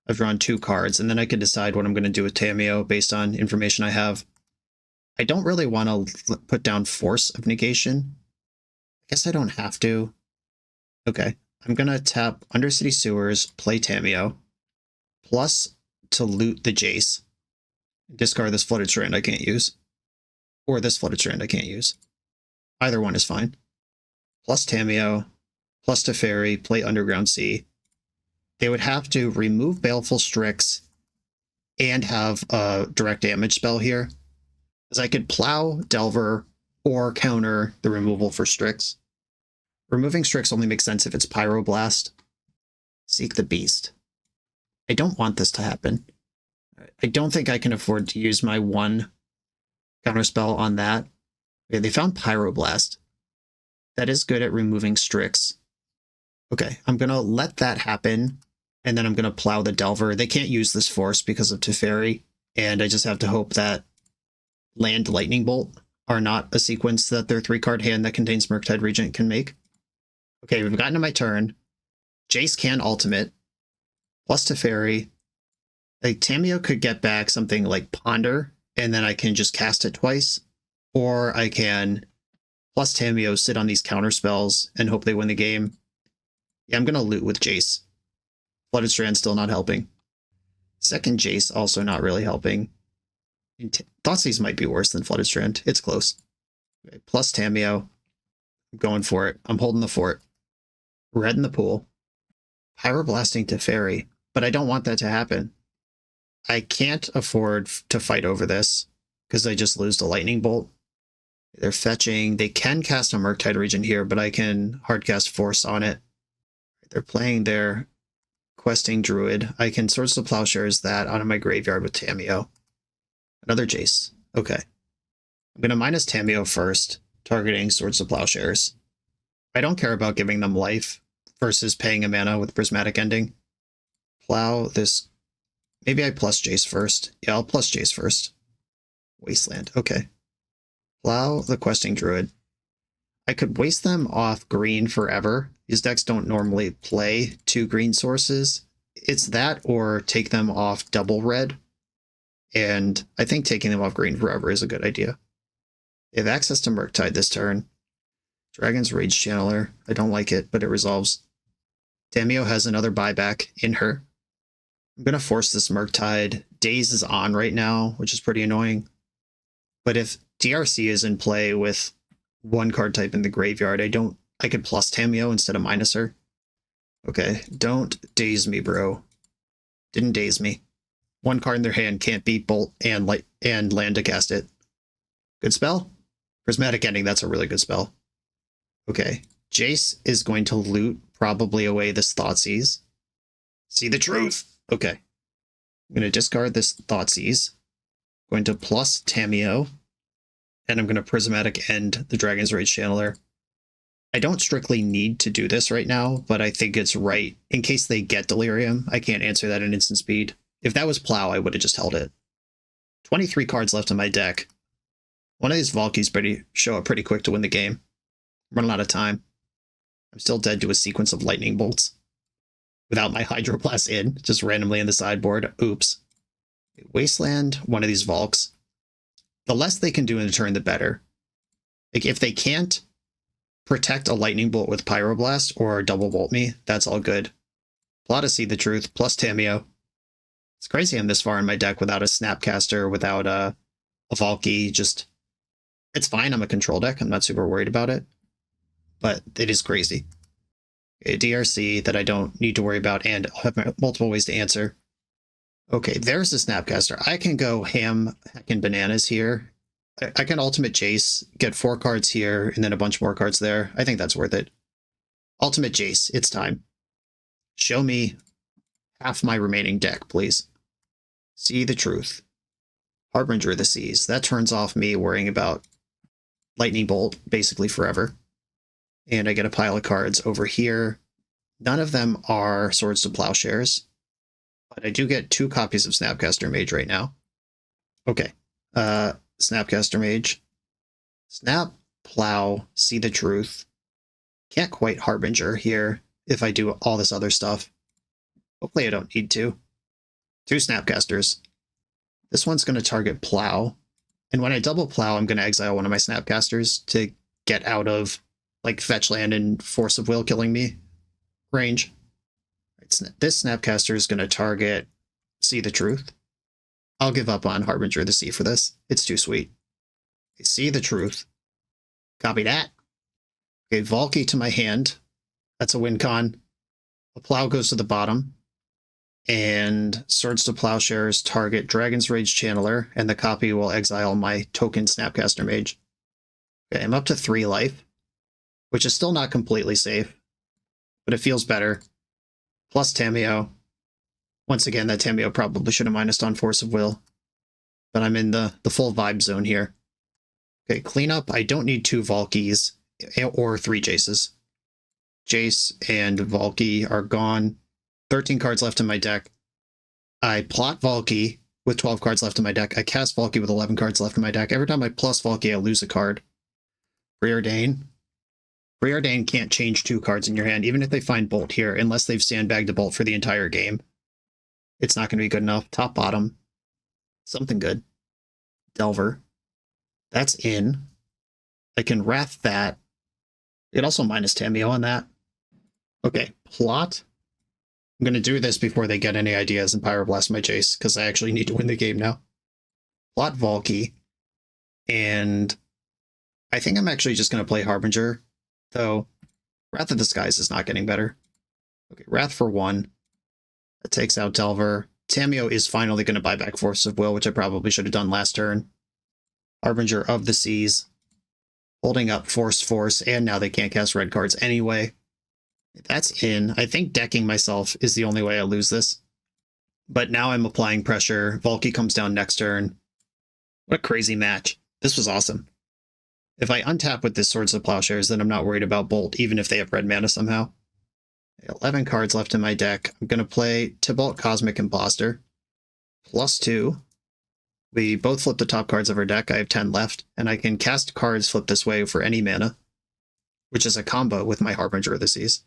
I've drawn 2 cards, and then I can decide what I'm going to do with Tamiyo based on information I have. I don't really want to put down Force of Negation. I guess I don't have to. Okay, I'm going to tap Undercity Sewers, play Tamiyo, plus to loot the Jace. Discard this Flooded Strand I can't use. Or this Flooded Strand I can't use. Either one is fine. Plus Tamiyo, plus Teferi, play Underground Sea. They would have to remove Baleful Strix and have a direct damage spell here. Because I could plow Delver or counter the removal for Strix. Removing Strix only makes sense if it's Pyroblast. Seek the Beast. I don't want this to happen. I don't think I can afford to use my 1 counterspell on that. Okay, they found Pyroblast. That is good at removing Strix. Okay, I'm going to let that happen, and then I'm going to plow the Delver. They can't use this Force because of Teferi, and I just have to hope that Land Lightning Bolt are not a sequence that their 3-card hand that contains Murktide Regent can make. Okay, we've gotten to my turn. Jace can ultimate, plus Teferi. Like, Tamiyo could get back something like Ponder, and then I can just cast it twice. Or I can plus Tamiyo, sit on these counter spells, and hope they win the game. Yeah, I'm going to loot with Jace. Flooded Strand still not helping. Second Jace also not really helping. Thoughtseize might be worse than Flooded Strand. It's close. Okay, plus Tamiyo. I'm going for it. I'm holding the fort. Red in the pool. Pyroblasting Teferi. But I don't want that to happen. I can't afford to fight over this, because I just lose the Lightning Bolt. They're fetching. They can cast a Murktide Regent here, but I can hardcast Force on it. They're playing their Questing Druid. I can Swords to Plowshares that out of my graveyard with Tamiyo. Another Jace. Okay. I'm going to minus Tamiyo first, targeting Swords to Plowshares. I don't care about giving them life versus paying a mana with Prismatic Ending. Plow this. Maybe I plus Jace first. Yeah, I'll plus Jace first. Wasteland. Okay. Plow the Questing Druid. I could waste them off green forever. These decks don't normally play 2 green sources. It's that or take them off double red. and I think taking them off green forever is a good idea. They have access to Murktide this turn. Dragon's Rage Channeler. I don't like it, but it resolves. Tamiyo has another buyback in her. I'm going to force this Murktide. Daze is on right now, which is pretty annoying. But if DRC is in play with one card type in the graveyard, I could plus Tamiyo instead of minus her. Okay, don't daze me, bro. Didn't daze me. One card in their hand can't beat Bolt and land to cast it. Good spell? Prismatic Ending, that's a really good spell. Okay, Jace is going to loot probably away this Thoughtseize. See the truth! Okay. I'm going to discard this Thoughtseize. Going to plus Tamiyo. And I'm going to Prismatic End the Dragon's Rage Channeler. I don't strictly need to do this right now, but I think it's right. In case they get Delirium, I can't answer that in instant speed. If that was Plow, I would have just held it. 23 cards left in my deck. One of these Valkyries show up pretty quick to win the game. I'm running out of time. I'm still dead to a sequence of lightning bolts. Without my Hydroblast in, just randomly in the sideboard. Oops. Wasteland one of these Valks. The less they can do in a turn, the better. Like, if they can't protect a lightning bolt with Pyroblast or double bolt me, that's all good. Plot to See the Truth, plus Tamiyo. It's crazy I'm this far in my deck without a Snapcaster, without a Valky. Just, it's fine. I'm a control deck. I'm not super worried about it. But it is crazy. A DRC that I don't need to worry about and have multiple ways to answer. Okay, there's the Snapcaster. I can go ham heckin' bananas here. I can ultimate Jace, get 4 cards here, and then a bunch more cards there. I think that's worth it. Ultimate Jace, it's time. Show me half my remaining deck, please. See the Truth. Harbinger of the Seas. That turns off me worrying about Lightning Bolt basically forever. And I get a pile of cards over here. None of them are Swords to Plowshares. But I do get 2 copies of Snapcaster Mage right now. Okay. Snapcaster Mage. Snap, Plow, See the Truth. Can't quite Harbinger here if I do all this other stuff. Hopefully I don't need to. 2 Snapcasters. This one's going to target Plow. And when I double Plow, I'm going to exile one of my Snapcasters to get out of, like, Fetch Land and Force of Will killing me range. This Snapcaster is going to target See the Truth. I'll give up on Harbinger of the Sea for this. It's too sweet. Okay, See the Truth. Copy that. Okay, Valky to my hand. That's a win con. A Plow goes to the bottom. And Swords to Plowshares target Dragon's Rage Channeler, and the copy will exile my token Snapcaster Mage. Okay, I'm up to 3 life, which is still not completely safe, but it feels better. Plus Tamiyo. Once again, that Tamiyo probably should have minused on Force of Will, but I'm in the full vibe zone here. Okay, cleanup. I don't need 2 Valkyries or 3 Jaces. Jace and Valky are gone. 13 cards left in my deck. I plot Valky with 12 cards left in my deck. I cast Valky with 11 cards left in my deck. Every time I plus Valky, I lose a card. Preordain. Preordain can't change 2 cards in your hand, even if they find Bolt here, unless they've sandbagged a Bolt for the entire game. It's not going to be good enough. Top, bottom. Something good. Delver. That's in. I can Wrath that. It also minus Tamiyo on that. Okay, plot. I'm going to do this before they get any ideas and Pyroblast my Jace, because I actually need to win the game now. Plot Valky. And I think I'm actually just going to play Harbinger, though Wrath of the Skies is not getting better. Okay, Wrath for 1. That takes out Delver. Tamiyo is finally going to buy back Force of Will, which I probably should have done last turn. Harbinger of the Seas. Holding up Force, and now they can't cast red cards anyway. That's in. I think decking myself is the only way I lose this. But now I'm applying pressure. Valky comes down next turn. What a crazy match. This was awesome. If I untap with this Swords of Plowshares, then I'm not worried about Bolt, even if they have red mana somehow. 11 cards left in my deck. I'm going to play Tibalt Cosmic Imposter. +2. We both flip the top cards of our deck. I have 10 left, and I can cast cards flip this way for any mana, which is a combo with my Harbinger of the Seas.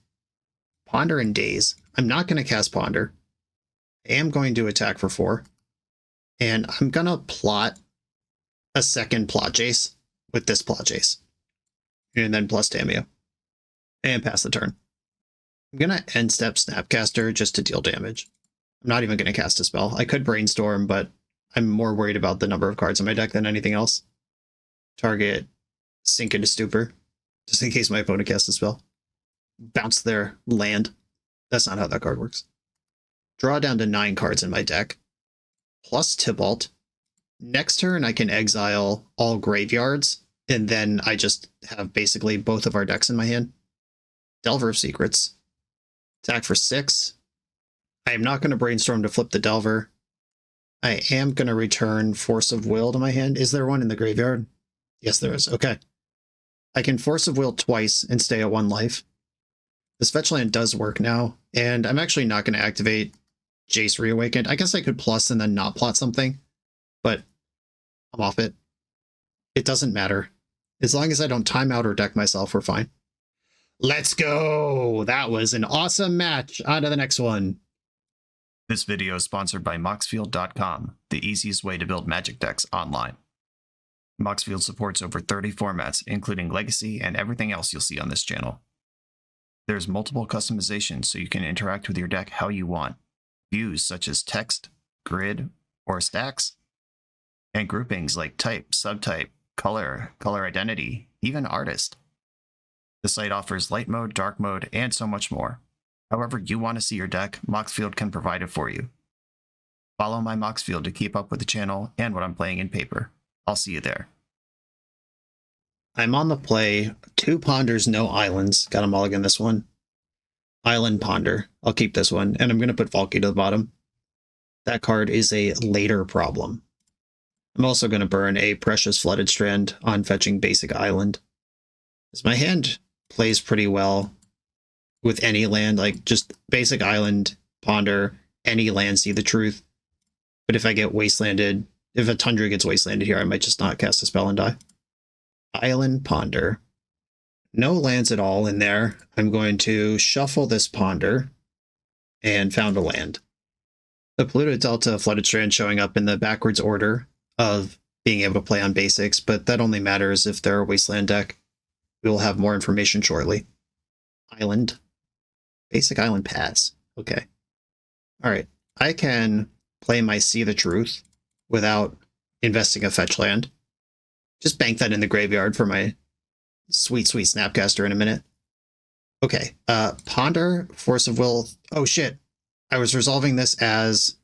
Ponder and Daze. I'm not going to cast Ponder. I am going to attack for 4. And I'm gonna plot a second plot Jace with this plot Jace. And then plus Damio. And pass the turn. I'm gonna end step Snapcaster just to deal damage. I'm not even gonna cast a spell. I could brainstorm, but I'm more worried about the number of cards in my deck than anything else. Target, sink into stupor, just in case my opponent casts a spell. Bounce their land. That's not how that card works. Draw down to 9 cards in my deck. Plus Tybalt. Next turn, I can exile all graveyards, and then I just have basically both of our decks in my hand. Delver of Secrets. Attack for 6. I am not going to brainstorm to flip the Delver. I am going to return Force of Will to my hand. Is there one in the graveyard? Yes, there is. Okay. I can Force of Will twice and stay at 1 life. This fetch land does work now, and I'm actually not going to activate Jace Reawakened. I guess I could plus and then not plot something, but I'm off it. It doesn't matter. As long as I don't time out or deck myself, we're fine. Let's go! That was an awesome match. On to the next one. This video is sponsored by Moxfield.com, the easiest way to build Magic decks online. Moxfield supports over 30 formats, including Legacy and everything else you'll see on this channel. There's multiple customizations so you can interact with your deck how you want. Views such as text, grid, or stacks, and groupings like type, subtype, color, color identity, even artist. The site offers light mode, dark mode, and so much more. However you want to see your deck, Moxfield can provide it for you. Follow my Moxfield to keep up with the channel and what I'm playing in paper. I'll see you there. I'm on the play. 2 Ponders, no Islands. Got a mulligan this one. Island Ponder. I'll keep this one, and I'm going to put Valky to the bottom. That card is a later problem. I'm also going to burn a Precious Flooded Strand on fetching basic Island. As my hand plays pretty well with any land, like just basic Island, Ponder, any land, See the Truth. But if I get wastelanded, if a Tundra gets wastelanded here, I might just not cast a spell and die. Island, Ponder. No lands at all in there. I'm going to shuffle this Ponder and found a land. The Pluto Delta Flooded Strand showing up in the backwards order of being able to play on basics, but that only matters if they're a wasteland deck. We will have more information shortly. Island. Basic Island pass. Okay. Alright. I can play my See the Truth without investing a fetch land. Just bank that in the graveyard for my sweet, sweet Snapcaster in a minute. Okay. Ponder, Force of Will. Oh, shit. I was resolving this as...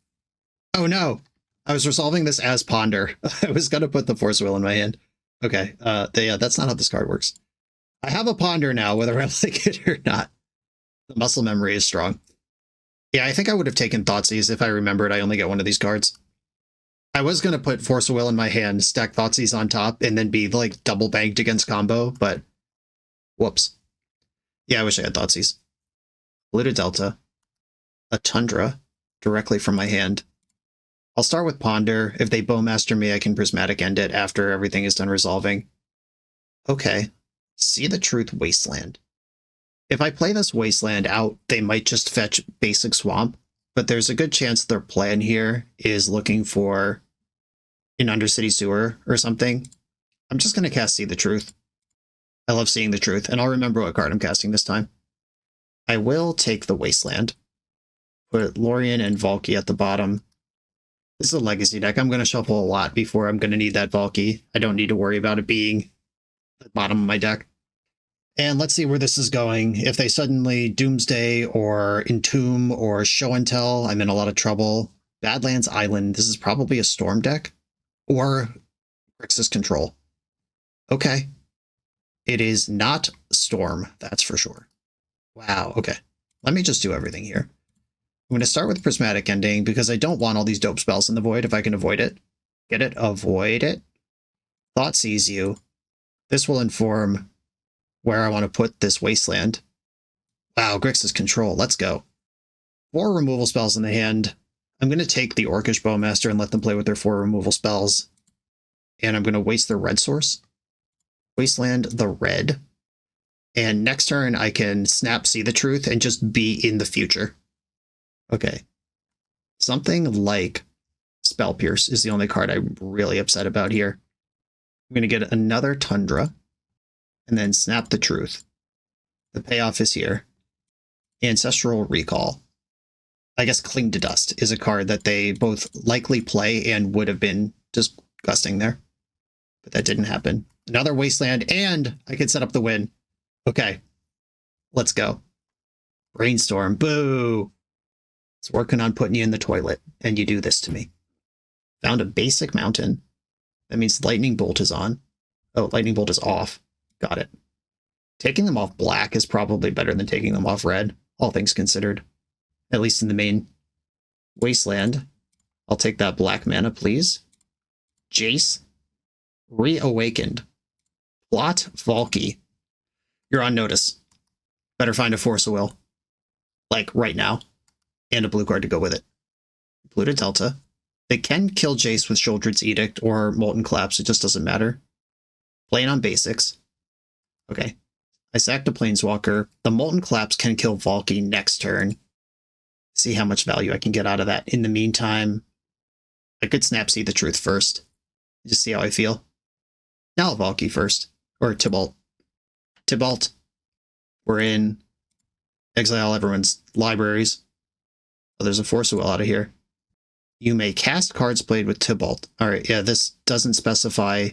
Oh, no. I was resolving this as Ponder. I was going to put the Force of Will in my hand. Okay. Yeah, that's not how this card works. I have a Ponder now, whether I like it or not. The muscle memory is strong. Yeah, I think I would have taken Thoughtseize if I remembered I only get one of these cards. I was going to put Force of Will in my hand, stack Thoughtseize on top, and then be like double banked against combo, but whoops. Yeah, I wish I had Thoughtseize. Pluto Delta. A Tundra directly from my hand. I'll start with Ponder. If they Bowmaster me, I can Prismatic end it after everything is done resolving. Okay. See the Truth Wasteland. If I play this Wasteland out, they might just fetch basic Swamp, but there's a good chance their plan here is looking for an Undercity Sewer or something. I'm just going to cast See the Truth. I love Seeing the Truth, and I'll remember what card I'm casting this time. I will take the Wasteland. Put Lorien and Valky at the bottom. This is a Legacy deck. I'm going to shuffle a lot before I'm going to need that Valky. I don't need to worry about it being at the bottom of my deck. And let's see where this is going. If they suddenly Doomsday or Entomb or Show and Tell, I'm in a lot of trouble. Badlands Island, this is probably a Storm deck. Or Grixis Control. Okay. It is not Storm, that's for sure. Wow, okay. Let me just do everything here. I'm going to start with Prismatic Ending because I don't want all these dope spells in the void if I can avoid it. Get it? Avoid it. Thoughtseize you. This will inform where I want to put this Wasteland. Wow, Grixis Control. Let's go. 4 removal spells in the hand. I'm going to take the Orcish Bowmaster and let them play with their 4 removal spells. And I'm going to waste their red source. Wasteland the red. And next turn, I can snap See the Truth and just be in the future. Okay. Something like Spell Pierce is the only card I'm really upset about here. I'm going to get another Tundra, and then Snap the Truth. The payoff is here. Ancestral Recall. I guess Cling to Dust is a card that they both likely play and would have been disgusting there. But that didn't happen. Another Wasteland, and I can set up the win. Okay, let's go. Brainstorm, boo! It's working on putting you in the toilet, and you do this to me. Found a basic mountain. That means Lightning Bolt is on. Oh, Lightning Bolt is off. Got it. Taking them off black is probably better than taking them off red, all things considered. At least in the main. Wasteland. I'll take that black mana, please. Jace Reawakened. Plot Valky. You're on notice. Better find a Force of Will. Like, right now. And a blue card to go with it. Blue to Delta. They can kill Jace with Sheoldred's Edict or Molten Collapse, it just doesn't matter. Playing on basics. Okay. I sacked a Planeswalker. The Molten Collapse can kill Valky next turn. See how much value I can get out of that. In the meantime, I could Snap See the Truth first. Just see how I feel. Now Valky first. Or Tibalt. Tibalt. We're in. Exile everyone's libraries. Oh, there's a Force of Will out of here. You may cast cards played with Tibalt. Alright, yeah, this doesn't specify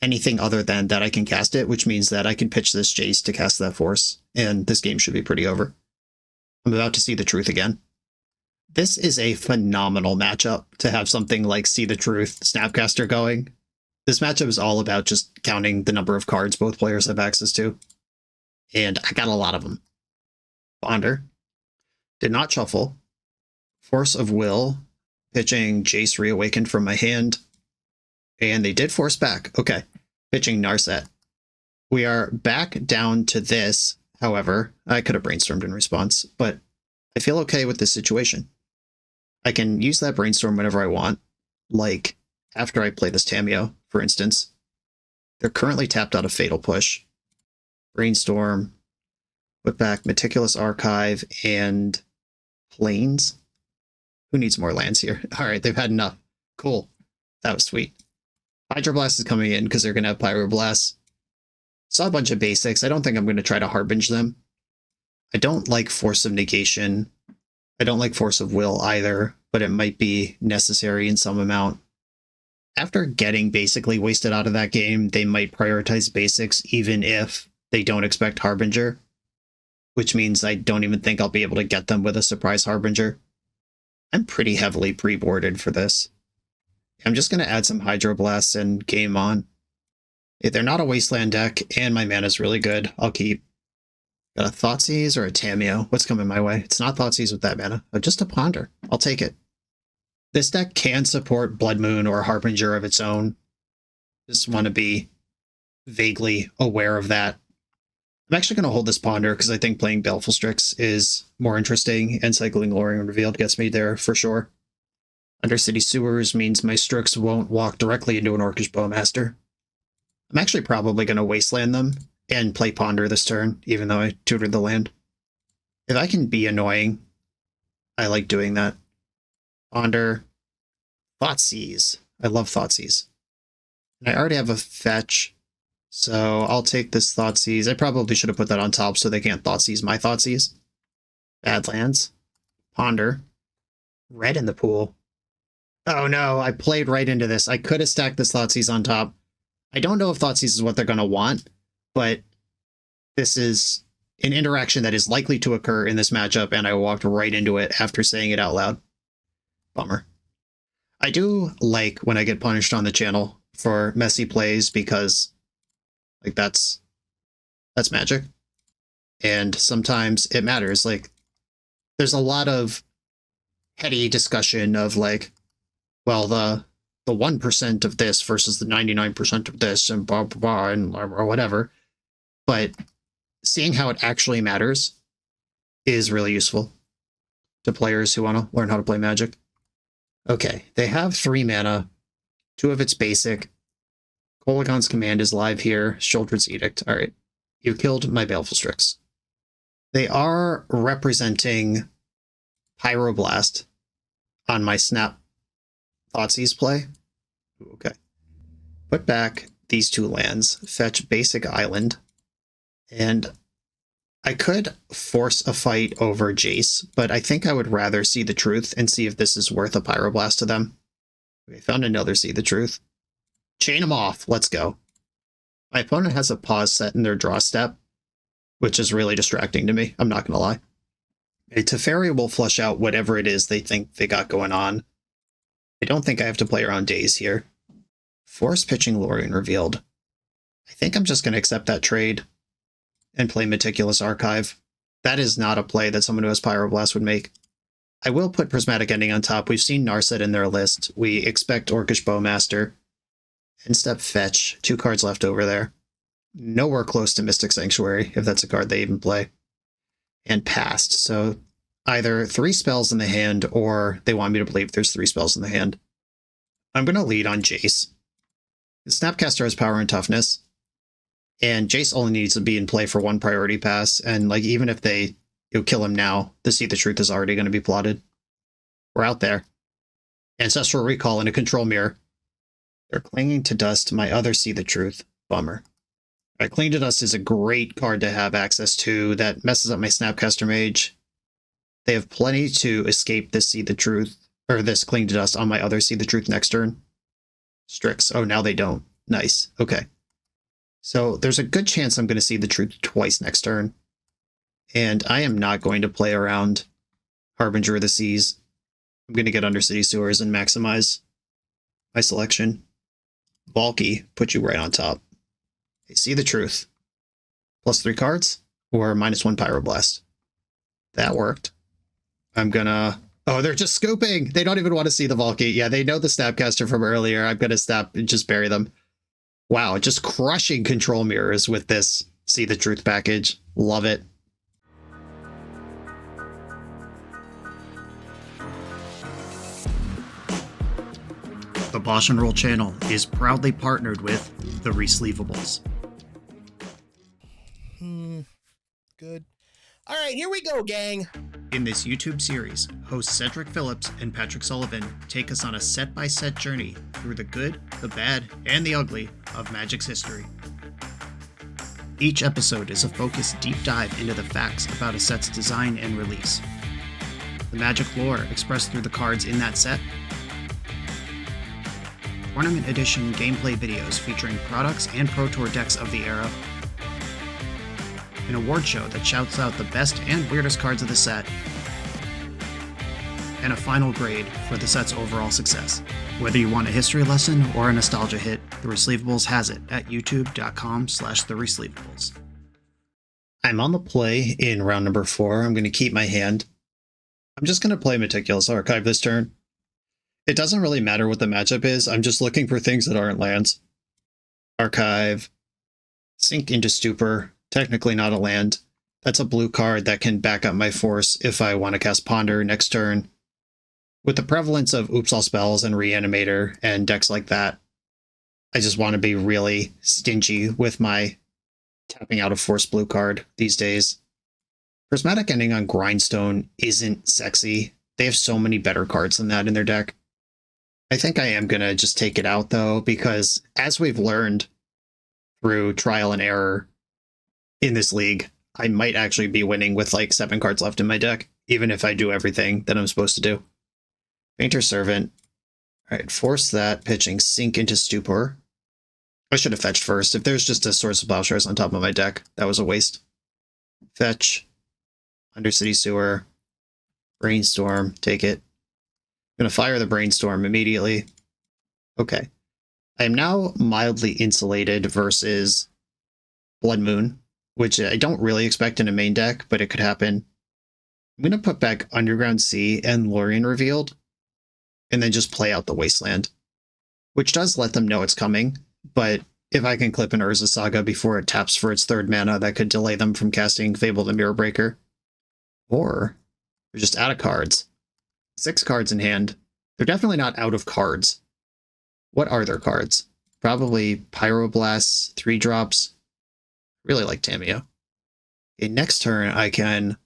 anything other than that I can cast it, which means that I can pitch this Jace to cast that Force, and this game should be pretty over. I'm about to See the Truth again. This is a phenomenal matchup to have something like See the Truth, Snapcaster going. This matchup is all about just counting the number of cards both players have access to. And I got a lot of them. Bonder. Did not shuffle. Force of Will. Pitching Jace Reawakened from my hand. And they did force back. Okay. Pitching Narset. We are back down to this. However, I could have brainstormed in response, but I feel okay with this situation. I can use that brainstorm whenever I want, like after I play this Tameo, for instance. They're currently tapped out of Fatal Push. Brainstorm, put back Meticulous Archive, and Plains. Who needs more lands here? All right, they've had enough. Cool. That was sweet. Hydroblast is coming in because they're going to have Pyroblast. Saw a bunch of basics. I don't think I'm going to try to Harbinger them. I don't like Force of Negation. I don't like Force of Will either, but it might be necessary in some amount. After getting basically wasted out of that game, they might prioritize basics even if they don't expect Harbinger, which means I don't even think I'll be able to get them with a surprise Harbinger. I'm pretty heavily pre-boarded for this. I'm just going to add some Hydroblasts and game on. If they're not a Wasteland deck, and my mana's really good, I'll keep. Got a Thoughtseize or a Tameo? What's coming my way? It's not Thoughtseize with that mana. Oh, just a Ponder. I'll take it. This deck can support Blood Moon or Harbinger of its own. Just want to be vaguely aware of that. I'm actually going to hold this Ponder because I think playing Baleful Strix is more interesting, and cycling Lorien Revealed gets me there for sure. Undercity Sewers means my Strix won't walk directly into an Orcish Bowmaster. I'm actually probably going to Wasteland them and play Ponder this turn, even though I tutored the land. If I can be annoying, I like doing that. Ponder. Thoughtseize. I love Thoughtseize. And I already have a fetch, so I'll take this Thoughtseize. I probably should have put that on top so they can't Thoughtseize my Thoughtseize. Badlands. Ponder. Red in the pool. Oh no, I played right into this. I could have stacked this Thoughtseize on top. I don't know if Thoughtseize is what they're going to want, but this is an interaction that is likely to occur in this matchup, and I walked right into it after saying it out loud. Bummer. I do like when I get punished on the channel for messy plays because, like, that's magic. And sometimes it matters. Like, there's a lot of heady discussion of, like, well, the 1% of this versus the 99% of this and blah, blah, blah, and or whatever. But seeing how it actually matters is really useful to players who want to learn how to play Magic. Okay, they have 3 mana. 2 of it's basic. Kolagon's Command is live here. Sheoldred's Edict. All right, you killed my Baleful Strix. They are representing Pyroblast on my Snap Thoughtseize play. Ooh, okay. Put back these 2 lands, fetch basic island, and I could force a fight over Jace, but I think I would rather see the truth and see if this is worth a Pyroblast to them. Okay, found another see the truth. Chain them off. Let's go. My opponent has a pause set in their draw step, which is really distracting to me. I'm not going to lie. A Teferi will flush out whatever it is they think they got going on. I don't think I have to play around days here. Force pitching Lorien revealed. I think I'm just going to accept that trade and play Meticulous Archive. That is not a play that someone who has Pyroblast would make. I will put Prismatic Ending on top. We've seen Narset in their list. We expect Orcish Bowmaster. End step fetch. 2 cards left over there. Nowhere close to Mystic Sanctuary, if that's a card they even play. And passed. So either 3 spells in the hand, or they want me to believe there's 3 spells in the hand. I'm going to lead on Jace. The Snapcaster has power and toughness. And Jace only needs to be in play for 1 priority pass. And like even if they kill him now, the See the Truth is already going to be plotted. We're out there. Ancestral Recall and a Control Mirror. They're Clinging to Dust, my other See the Truth. Bummer. Alright, Clinging to Dust is a great card to have access to that messes up my Snapcaster Mage. They have plenty to escape this See the Truth, or this Clinging to Dust on my other See the Truth next turn. Strix. Oh, now they don't. Nice. Okay. So there's a good chance I'm going to See the Truth twice next turn. And I am not going to play around Harbinger of the Seas. I'm going to get Undercity Sewers and maximize my selection. Bulky, put you right on top. Okay, See the Truth. +3 cards, or -1 Pyroblast. That worked. I'm gonna... Oh, they're just scooping! They don't even want to see the Valky. Yeah, they know the Snapcaster from earlier. I'm gonna snap and just bury them. Wow, just crushing Control Mirrors with this See the Truth package. Love it. The BoshNRoll channel is proudly partnered with the Resleevables. Good. All right, here we go, gang. In this YouTube series, hosts Cedric Phillips and Patrick Sullivan take us on a set-by-set journey through the good, the bad, and the ugly of Magic's history. Each episode is a focused deep dive into the facts about a set's design and release, the Magic lore expressed through the cards in that set, Tournament Edition gameplay videos featuring products and Pro Tour decks of the era, an award show that shouts out the best and weirdest cards of the set, and a final grade for the set's overall success. Whether you want a history lesson or a nostalgia hit, The Resleevables has it at youtube.com/theresleevables. I'm on the play in round number 4. I'm going to keep my hand. I'm just going to play Meticulous Archive this turn. It doesn't really matter what the matchup is. I'm just looking for things that aren't lands. Archive, Sink into Stupor. Technically not a land. That's a blue card that can back up my force if I want to cast Ponder next turn. With the prevalence of Oops All Spells and Reanimator and decks like that, I just want to be really stingy with my tapping out a force blue card these days. Prismatic Ending on Grindstone isn't sexy. They have so many better cards than that in their deck. I think I am going to just take it out though, because as we've learned through trial and error, in this league, I might actually be winning with like 7 cards left in my deck, even if I do everything that I'm supposed to do. Painter Servant. All right, force that, pitching Sink into Stupor. I should have fetched first. If there's just a Source of Plowshares on top of my deck, that was a waste. Fetch. Undercity Sewer. Brainstorm, take it. I'm going to fire the Brainstorm immediately. Okay. I am now mildly insulated versus Blood Moon, which I don't really expect in a main deck, but it could happen. I'm going to put back Underground Sea and Lorien Revealed, and then just play out the Wasteland, which does let them know it's coming, but if I can clip an Urza Saga before it taps for its 3rd mana, that could delay them from casting Fable the Mirror Breaker. Or they're just out of cards. 6 cards in hand. They're definitely not out of cards. What are their cards? Probably Pyroblasts, 3-drops. Really like Tamiyo. Okay, next turn I can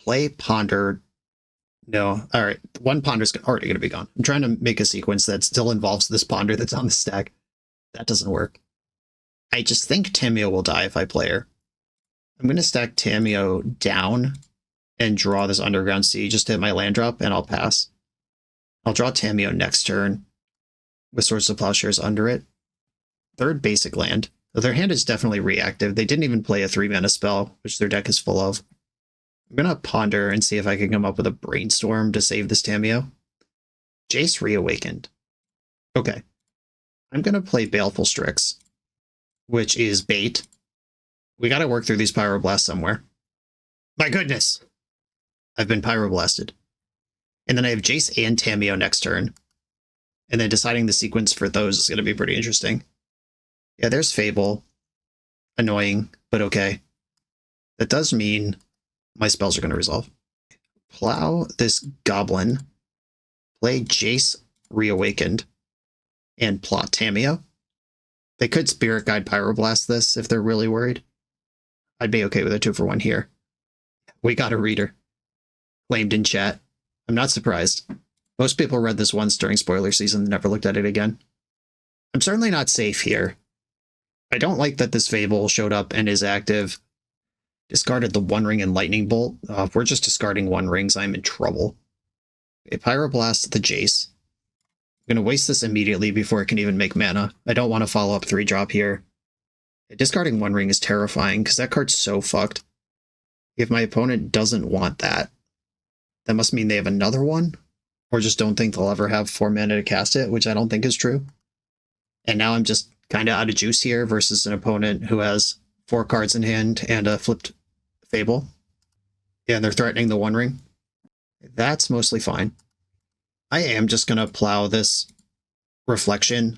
play Ponder, No. All right. One ponder's already going to be gone. I'm trying to make a sequence that still involves this ponder that's on the stack. That doesn't work. I just think Tameo will die if I play her. I'm going to stack Tameo down and draw this Underground Sea just to hit my land drop, and I'll pass. I'll draw Tameo next turn with Swords of Plowshares under it. Third basic land. Their hand is definitely reactive. They didn't even play a 3-mana spell, which their deck is full of. I'm going to ponder and see if I can come up with a brainstorm to save this Tameo. Jace Reawakened. Okay. I'm going to play Baleful Strix, which is bait. We got to work through these Pyroblasts somewhere. My goodness! I've been Pyroblasted. And then I have Jace and Tameo next turn. And then deciding the sequence for those is going to be pretty interesting. Yeah, there's Fable. Annoying, but okay. That does mean my spells are going to resolve. Plow this Goblin. Play Jace Reawakened. And plot Tameo. They could Spirit Guide Pyroblast this if they're really worried. I'd be okay with a 2-for-1 here. We got a reader. Claimed in chat. I'm not surprised. Most people read this once during spoiler season and never looked at it again. I'm certainly not safe here. I don't like that this Fable showed up and is active. Discarded the One Ring and Lightning Bolt. If we're just discarding One Rings, I'm in trouble. Okay, Pyroblast the Jace. I'm going to waste this immediately before it can even make mana. I don't want to follow up 3-drop here. Discarding One Ring is terrifying because that card's so fucked. If my opponent doesn't want that, that must mean they have another one, or just don't think they'll ever have 4 mana to cast it, which I don't think is true. And now I'm just kind of out of juice here versus an opponent who has 4 cards in hand and a flipped Fable. Yeah, and they're threatening the One Ring. That's mostly fine. I am just going to plow this Reflection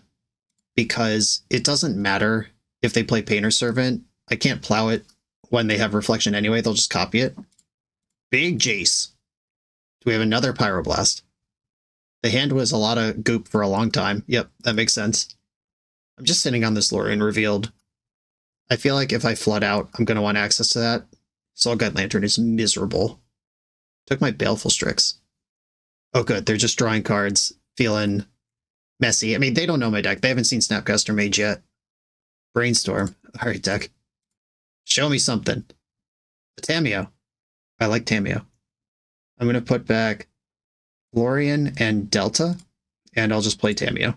because it doesn't matter if they play Painter Servant. I can't plow it when they have Reflection anyway. They'll just copy it. Big Jace. Do we have another Pyroblast? The hand was a lot of goop for a long time. Yep, that makes sense. I'm just sitting on this Lorien Revealed. I feel like if I flood out, I'm going to want access to that. Soulguide Lantern is miserable. Took my Baleful Strix. Oh good, they're just drawing cards, feeling messy. I mean, they don't know my deck. They haven't seen Snapcaster Mage yet. Brainstorm. All right, deck. Show me something. Tameo. I like Tameo. I'm going to put back Lorien and Delta, and I'll just play Tameo.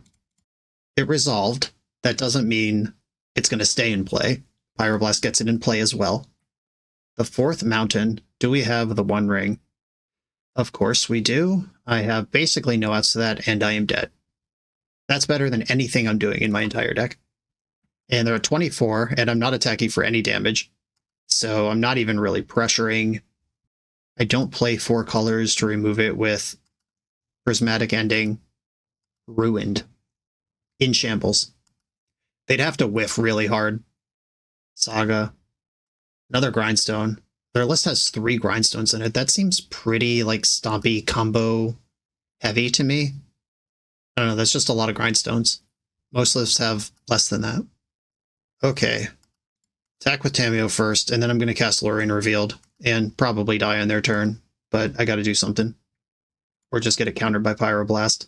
It resolved. That doesn't mean it's going to stay in play. Pyroblast gets it in play as well. The 4th mountain. Do we have the One Ring? Of course we do. I have basically no outs to that, and I am dead. That's better than anything I'm doing in my entire deck. And there are 24, and I'm not attacking for any damage. So I'm not even really pressuring. I don't play 4 colors to remove it with Prismatic Ending. Ruined. In shambles. They'd have to whiff really hard. Saga. Another Grindstone. Their list has 3 Grindstones in it. That seems pretty, like, stompy combo heavy to me. I don't know, that's just a lot of Grindstones. Most lists have less than that. Okay. Attack with Tameo first, and then I'm going to cast Lorien Revealed, and probably die on their turn, but I got to do something. Or just get it countered by Pyroblast.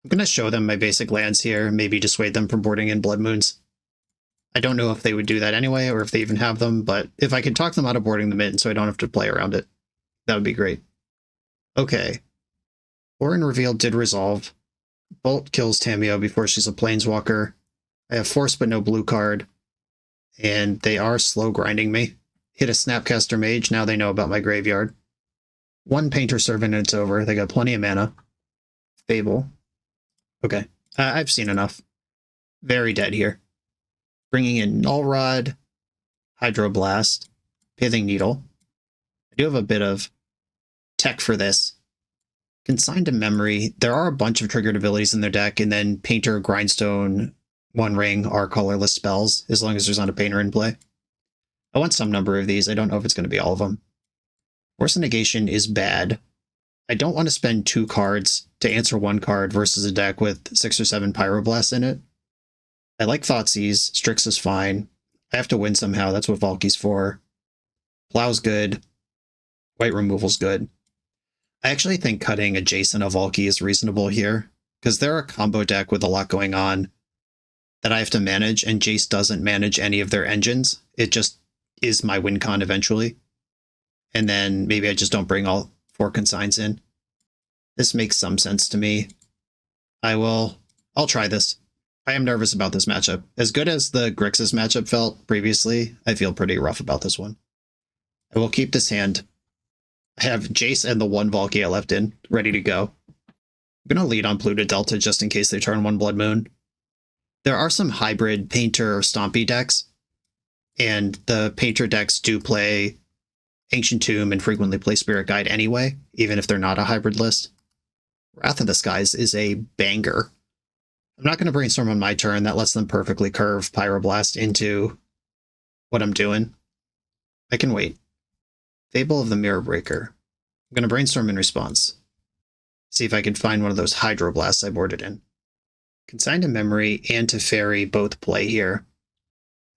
I'm going to show them my basic lands here, maybe dissuade them from boarding in Blood Moons. I don't know if they would do that anyway, or if they even have them, but if I could talk them out of boarding them in so I don't have to play around it, that would be great. Okay. Lorien Revealed did resolve. Bolt kills Tameo before she's a Planeswalker. I have Force but no blue card. And they are slow grinding me. Hit a Snapcaster Mage, now they know about my graveyard. 1 Painter Servant and it's over. They got plenty of mana. Fable. Okay. I've seen enough. Very dead here. Bringing in Null Rod, Hydroblast, Pithing Needle. I do have a bit of tech for this. Consigned to Memory. There are a bunch of triggered abilities in their deck, and then Painter, Grindstone, One Ring are colorless spells, as long as there's not a Painter in play. I want some number of these. I don't know if it's going to be all of them. Force of Negation is bad. I don't want to spend 2 cards to answer 1 card versus a deck with 6 or 7 Pyroblasts in it. I like Thoughtseize. Strix is fine. I have to win somehow. That's what Valky's for. Plow's good. White removal's good. I actually think cutting a Jace and a Valky is reasonable here, because they're a combo deck with a lot going on that I have to manage, and Jace doesn't manage any of their engines. It just is my win con eventually. And then maybe I just don't bring all 4 consigns in. This makes some sense to me. I'll try this. I am nervous about this matchup. As good as the Grixis matchup felt previously, I feel pretty rough about this one. I will keep this hand. I have Jace and the 1 Valky I left in, ready to go. I'm going to lead on Pluto Delta just in case they turn 1 Blood Moon. There are some hybrid Painter or Stompy decks, and the Painter decks do play Ancient Tomb and frequently play Spirit Guide anyway, even if they're not a hybrid list. Wrath of the Skies is a banger. I'm not going to brainstorm on my turn. That lets them perfectly curve Pyroblast into what I'm doing. I can wait. Fable of the Mirror Breaker. I'm going to brainstorm in response. See if I can find one of those Hydroblasts I boarded in. Consign to Memory and Teferi both play here.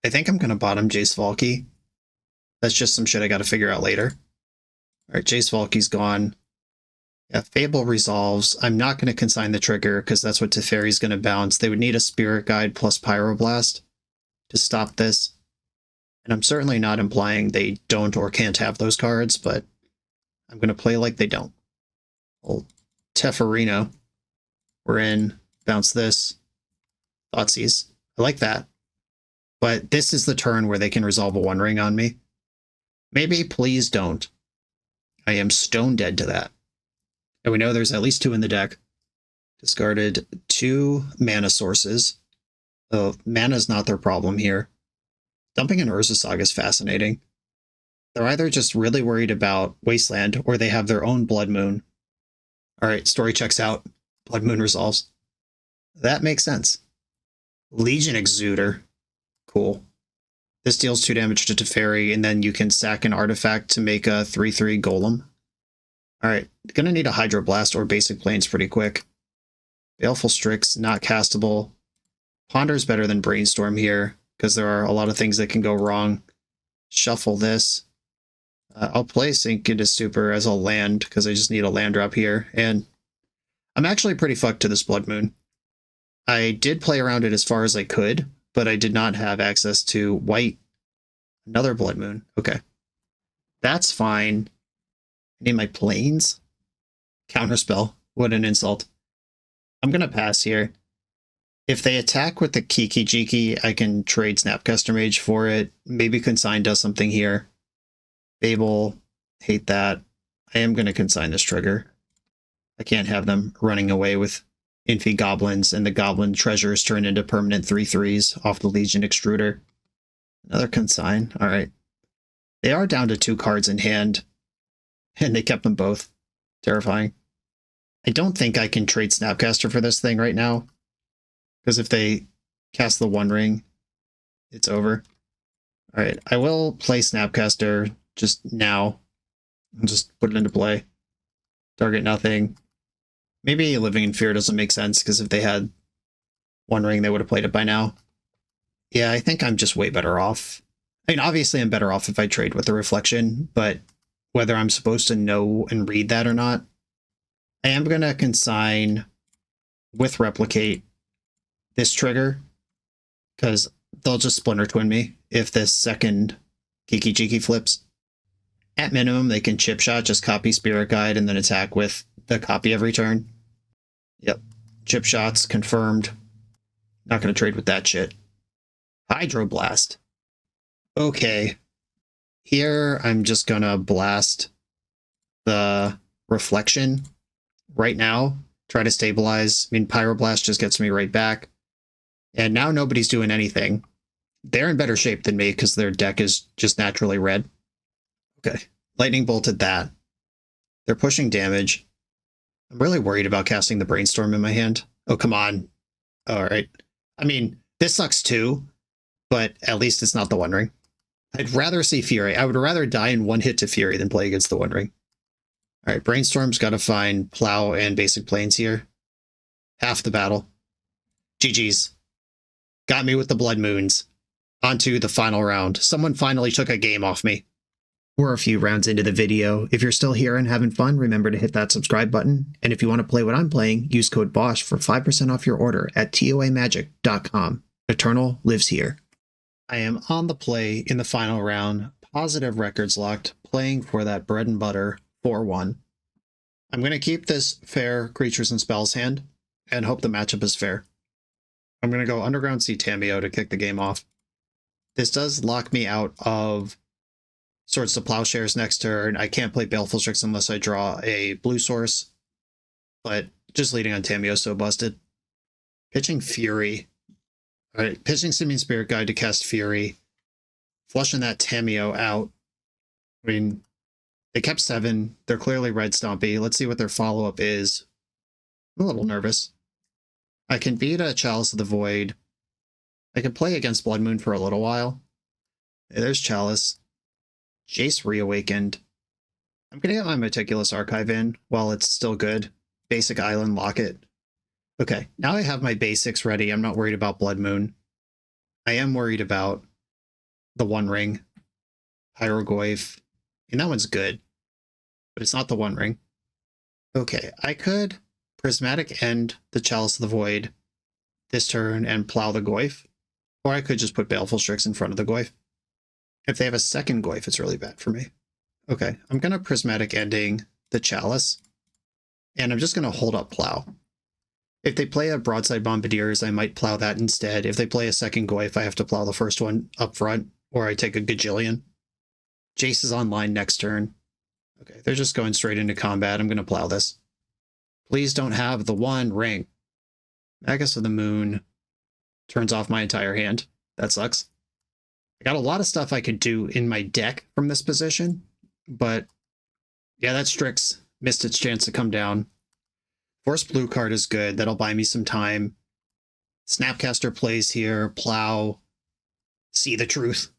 I think I'm going to bottom Jace Valky. That's just some shit I got to figure out later. Alright, Jace Valky's gone. Yeah, Fable resolves. I'm not going to consign the trigger because that's what Teferi's going to bounce. They would need a Spirit Guide plus Pyroblast to stop this. And I'm certainly not implying they don't or can't have those cards, but I'm going to play like they don't. Old Teferino. We're in. Bounce this. Thoughtseize. I like that. But this is the turn where they can resolve a One Ring on me. Maybe, please don't. I am stone dead to that. And we know there's at least 2 in the deck. Discarded 2 mana sources. Oh, mana's not their problem here. Dumping an Urza Saga is fascinating. They're either just really worried about Wasteland, or they have their own Blood Moon. Alright, story checks out. Blood Moon resolves. That makes sense. Legion Exuder. Cool. This deals 2 damage to Teferi, and then you can sack an artifact to make a 3/3 Golem. Alright, gonna need a Hydroblast or Basic Plains pretty quick. Baleful Strix, not castable. Ponder's better than Brainstorm here, because there are a lot of things that can go wrong. Shuffle this. I'll play Sink into Stupor as a land, because I just need a land drop here, and I'm actually pretty fucked to this Blood Moon. I did play around it as far as I could, but I did not have access to white. Another Blood Moon. Okay. That's fine. I need my planes. Counterspell. What an insult. I'm going to pass here. If they attack with the Kiki Jiki, I can trade Snapcaster Mage for it. Maybe Consign does something here. Fable. Hate that. I am going to Consign this trigger. I can't have them running away with Infi Goblins and the Goblin Treasures turn into permanent 3/3s off the Legion Extruder. Another Consign. Alright. They are down to 2 cards in hand. And they kept them both. Terrifying. I don't think I can trade Snapcaster for this thing right now. Because if they cast the One Ring, it's over. Alright, I will play Snapcaster just now. And just put it into play. Target nothing. Maybe Living in Fear doesn't make sense, because if they had One Ring, they would have played it by now. Yeah, I think I'm just way better off. I mean, obviously I'm better off if I trade with the Reflection, but whether I'm supposed to know and read that or not, I am going to consign with Replicate this trigger, because they'll just Splinter Twin me if this second Kiki Jiki flips. At minimum, they can Chip Shot, just copy Spirit Guide, and then attack with the copy every turn. Yep. Chip Shots, confirmed. Not going to trade with that shit. Hydroblast. Okay. Here, I'm just going to blast the Reflection right now. Try to stabilize. I mean, Pyroblast just gets me right back. And now nobody's doing anything. They're in better shape than me because their deck is just naturally red. Okay. Lightning bolted that. They're pushing damage. I'm really worried about casting the Brainstorm in my hand. Oh, come on. Alright. I mean, this sucks too, but at least it's not the One Ring. I'd rather see Fury. I would rather die in 1 hit to Fury than play against the One Ring. Alright, Brainstorm's got to find Plow and Basic Plains here. Half the battle. GG's. Got me with the Blood Moons. On to the final round. Someone finally took a game off me. We're a few rounds into the video. If you're still here and having fun, remember to hit that subscribe button. And if you want to play what I'm playing, use code BOSH for 5% off your order at toamagic.com. Eternal lives here. I am on the play in the final round, positive records locked, playing for that bread and butter 4-1. I'm going to keep this fair creatures and spells hand and hope the matchup is fair. I'm going to go Underground Sea Tameo to kick the game off. This does lock me out of Swords to Plowshares next turn. I can't play Baleful Strix unless I draw a blue source, but just leading on Tameo is so busted. Pitching Fury. All right, pitching Simian Spirit Guide to cast Fury. Flushing that Tameo out. I mean, they kept 7. They're clearly red stompy. Let's see what their follow-up is. I'm a little nervous. I can beat a Chalice of the Void. I can play against Blood Moon for a little while. Yeah, there's Chalice. Jace Reawakened. I'm going to get my Meticulous Archive in while it's still good. Basic Island Locket. Okay, now I have my basics ready. I'm not worried about Blood Moon. I am worried about the One Ring. Hieroglyph. And that one's good, but it's not the One Ring. Okay, I could Prismatic End the Chalice of the Void this turn and plow the Goyf, or I could just put Baleful Strix in front of the Goyf. If they have a second Goyf, it's really bad for me. Okay, I'm going to Prismatic Ending the Chalice, and I'm just going to hold up Plow. If they play a Broadside Bombardiers, I might plow that instead. If they play a second Goyf, I have to plow the first one up front, or I take a Gajillion. Jace is online next turn. Okay, they're just going straight into combat. I'm going to plow this. Please don't have the One Ring. Magus of the Moon turns off my entire hand. That sucks. I got a lot of stuff I could do in my deck from this position, but yeah, that Strix missed its chance to come down. Force Blue card is good. That'll buy me some time. Snapcaster plays here. Plow. See the Truth.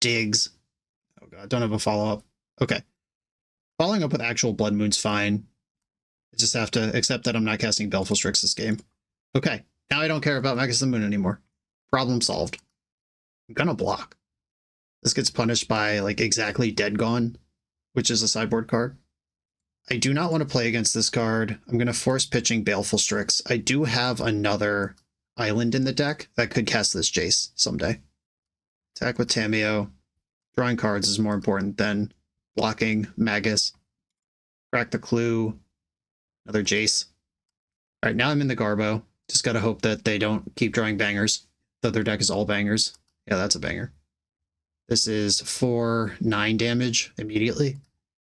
Digs. Oh god, don't have a follow-up. Okay. Following up with actual Blood Moon's fine. I just have to accept that I'm not casting Baleful Strix this game. Okay, now I don't care about Magus of the Moon anymore. Problem solved. I'm gonna block. This gets punished by, like, exactly Dead Gone, which is a sideboard card. I do not want to play against this card. I'm going to force pitching Baleful Strix. I do have another island in the deck that could cast this Jace someday. Attack with Tameo. Drawing cards is more important than blocking Magus. Crack the Clue. Another Jace. All right, now I'm in the Garbo. Just got to hope that they don't keep drawing bangers, though their deck is all bangers. Yeah, that's a banger. This is 4/9 damage immediately,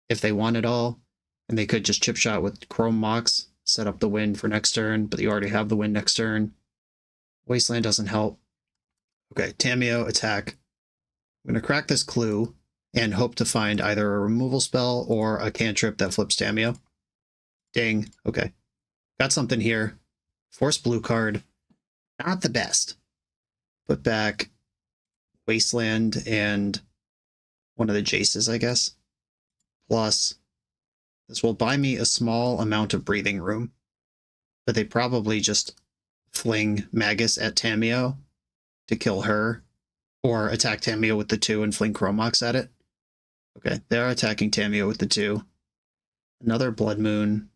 if they want it all. And they could just chip shot with Chrome Mox, set up the win for next turn, but you already have the win next turn. Wasteland doesn't help. Okay, Tameo, attack. I'm going to crack this Clue and hope to find either a removal spell or a cantrip that flips Tameo. Ding. Okay. Got something here. Force Blue card. Not the best. Put back Wasteland and one of the Jaces, I guess. Plus, this will buy me a small amount of breathing room, but they probably just fling Magus at Tameo to kill her, or attack Tameo with the 2 and fling Chromox at it. Okay, they're attacking Tameo with the 2. Another Blood Moon.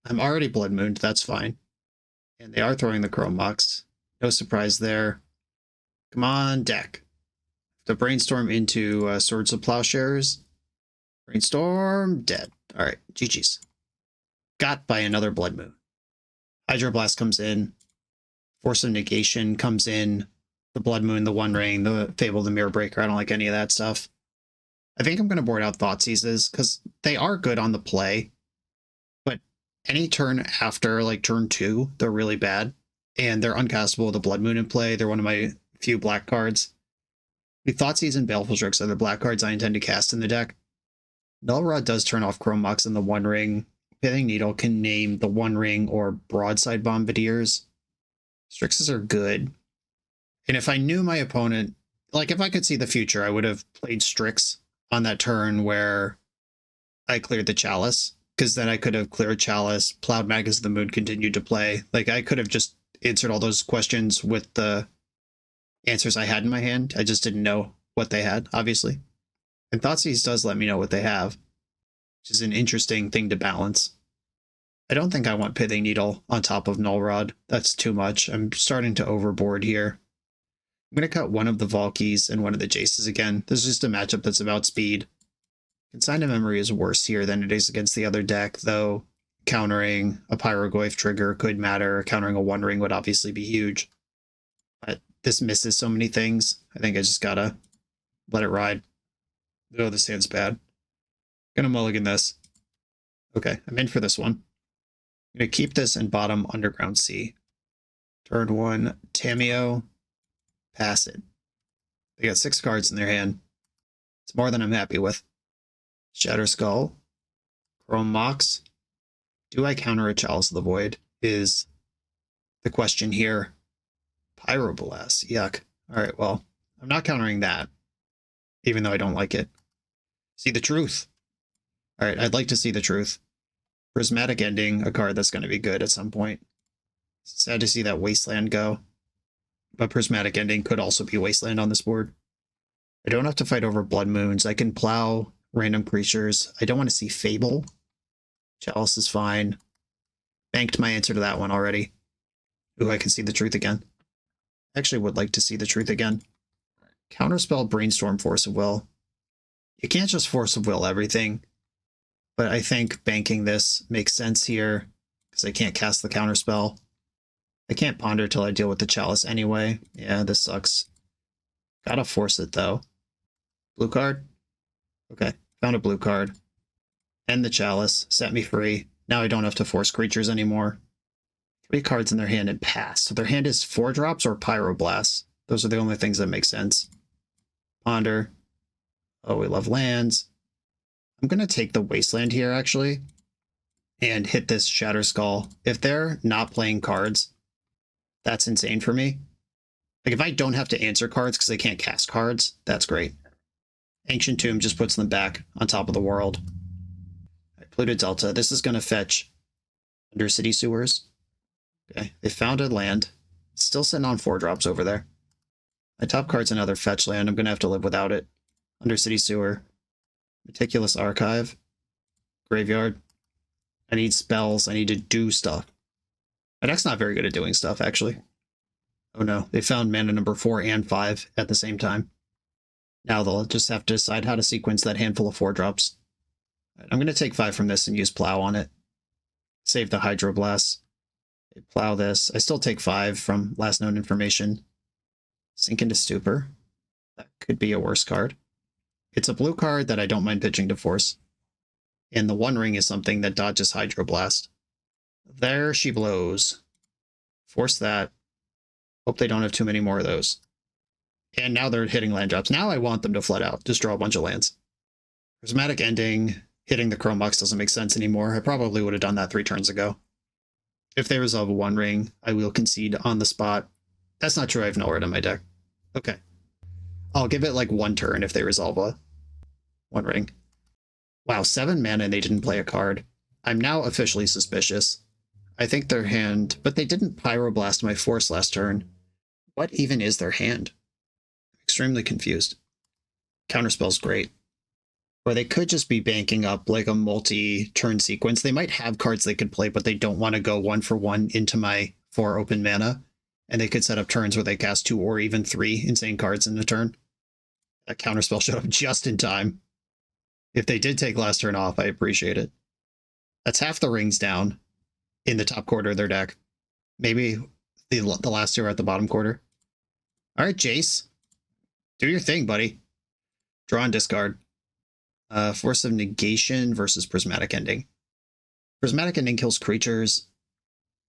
I'm already Blood Mooned, that's fine. And they are throwing the Chromox. No surprise there. Come on, deck. The Brainstorm into Swords of Plowshares. Brainstorm, dead. All right, GG's. Got by another Blood Moon. Hydroblast comes in. Force of Negation comes in. The Blood Moon, the One Ring, the Fable, the Mirror Breaker. I don't like any of that stuff. I think I'm going to board out Thoughtseizes because they are good on the play. But any turn after, like turn 2, they're really bad. And they're uncastable with the Blood Moon in play. They're one of my few black cards. The Thoughtseize and Baleful Strix are the black cards I intend to cast in the deck. Null Rod does turn off Chrome Mox and the One Ring. Pithing Needle can name the One Ring or Broadside Bombardiers. Strixes are good. And if I knew my opponent, like if I could see the future, I would have played Strix on that turn where I cleared the Chalice. Because then I could have cleared Chalice, plowed Magus of the Moon, continued to play. Like I could have just answered all those questions with the answers I had in my hand. I just didn't know what they had, obviously. And Thoughtseize does let me know what they have, which is an interesting thing to balance. I don't think I want Pithing Needle on top of Null Rod. That's too much. I'm starting to overboard here. I'm going to cut one of the Valkyries and one of the Jaces again. This is just a matchup that's about speed. Consign to Memory is worse here than it is against the other deck, though countering a Pyroglyph trigger could matter. Countering a One Ring would obviously be huge. But this misses so many things. I think I just gotta let it ride. Oh, this hand's bad. Gonna mulligan this. Okay, I'm in for this one. I'm gonna keep this in bottom Underground Sea. Turn 1, Tameo. Pass it. They got 6 cards in their hand. It's more than I'm happy with. Shatter Skull. Chrome Mox. Do I counter a Chalice of the Void? Is the question here. Pyroblast. Yuck. Alright, well, I'm not countering that. Even though I don't like it. See the truth. Alright, I'd like to see the truth. Prismatic Ending, a card that's going to be good at some point. Sad to see that Wasteland go. But Prismatic Ending could also be Wasteland on this board. I don't have to fight over Blood Moons. I can plow random creatures. I don't want to see Fable. Chalice is fine. Banked my answer to that one already. Ooh, I can see the truth again. Actually would like to see the truth again. Counterspell Brainstorm Force of Will. You can't just Force of Will everything. But I think banking this makes sense here. Because I can't cast the counterspell. I can't ponder till I deal with the Chalice anyway. Yeah, this sucks. Gotta force it though. Blue card? Okay, found a blue card. End the Chalice, set me free. Now I don't have to force creatures anymore. 3 cards in their hand and pass. So their hand is 4-drops or Pyroblasts. Those are the only things that make sense. Ponder. Oh, we love lands. I'm going to take the Wasteland here, actually, and hit this Shatter Skull. If they're not playing cards, that's insane for me. Like, if I don't have to answer cards because they can't cast cards, that's great. Ancient Tomb just puts them back on top of the world. Right, Polluted Delta. This is going to fetch Undercity Sewers. Okay, they found a land. Still sitting on 4-drops over there. My top card's another fetch land. I'm going to have to live without it. Undercity Sewer. Meticulous Archive. Graveyard. I need spells. I need to do stuff. My deck's not very good at doing stuff, actually. Oh no, they found mana number 4 and 5 at the same time. Now they'll just have to decide how to sequence that handful of 4-drops. Right, I'm going to take 5 from this and use Plow on it. Save the Hydroblast. Plow this. I still take 5 from last known information. Sink into Stupor. That could be a worse card. It's a blue card that I don't mind pitching to force. And the One Ring is something that dodges Hydroblast. There she blows. Force that. Hope they don't have too many more of those. And now they're hitting land drops. Now I want them to flood out. Just draw a bunch of lands. Prismatic Ending. Hitting the Chrome Box doesn't make sense anymore. I probably would have done that 3 turns ago. If they resolve a One Ring, I will concede on the spot. That's not true. I have nowhere in my deck. Okay. I'll give it like 1 turn if they resolve a One Ring. Wow, 7 mana and they didn't play a card. I'm now officially suspicious. I think their hand... But they didn't Pyroblast my Force last turn. What even is their hand? I'm extremely confused. Counterspell's great. Or they could just be banking up like a multi-turn sequence. They might have cards they could play, but they don't want to go 1-for-1 into my 4 open mana. And they could set up turns where they cast 2 or even 3 insane cards in a turn. That counterspell showed up just in time. If they did take last turn off, I appreciate it. That's half the rings down in the top quarter of their deck. Maybe the last 2 are at the bottom quarter. All right, Jace. Do your thing, buddy. Draw and discard. Force of Negation versus Prismatic Ending. Prismatic Ending kills creatures.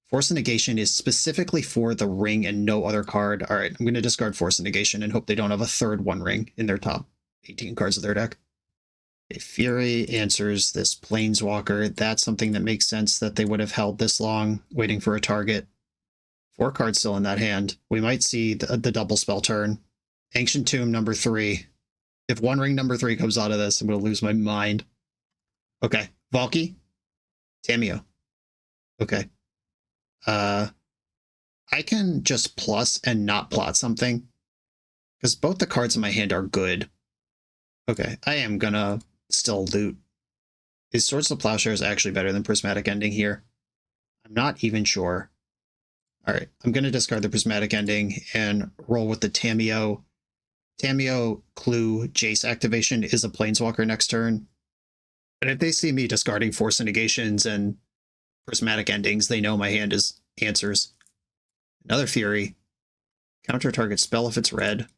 Force of Negation is specifically for the ring and no other card. All right, I'm going to discard Force of Negation and hope they don't have a 3rd One Ring in their top 18 cards of their deck. Okay, Fury answers this Planeswalker. That's something that makes sense that they would have held this long, waiting for a target. 4 cards still in that hand. We might see the double spell turn. Ancient Tomb number 3. If One Ring number 3 comes out of this, I'm going to lose my mind. Okay, Valky. Tameo. Okay. I can just plus and not plot something. Because both the cards in my hand are good. Okay, I am gonna still loot. Is Swords of Plowshares actually better than Prismatic Ending here? I'm not even sure. Alright, I'm gonna discard the Prismatic Ending and roll with the Tamiyo. Tamiyo Clue Jace activation is a Planeswalker next turn. And if they see me discarding Force Negations and Prismatic Endings, they know my hand is answers. Another Fury. Counter target spell if it's red.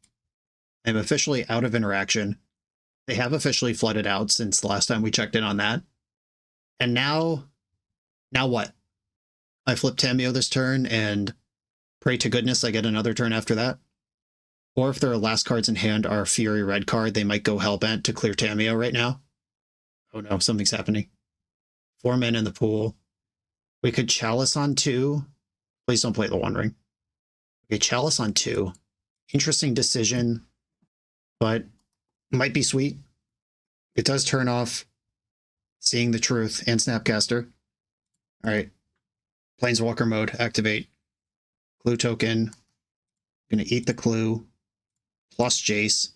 I'm officially out of interaction. They have officially flooded out since the last time we checked in on that. And now what? I flip Tamiyo this turn and pray to goodness I get another turn after that. Or if their last cards in hand are Fury red card, they might go Hellbent to clear Tamiyo right now. Oh no, something's happening. 4 men in the pool. We could Chalice on 2. Please don't play the One Ring. Okay, Chalice on 2. Interesting decision, but might be sweet. It does turn off Seeing the Truth and Snapcaster. All right. Planeswalker mode, activate. Clue token. Gonna eat the clue. Plus Jace.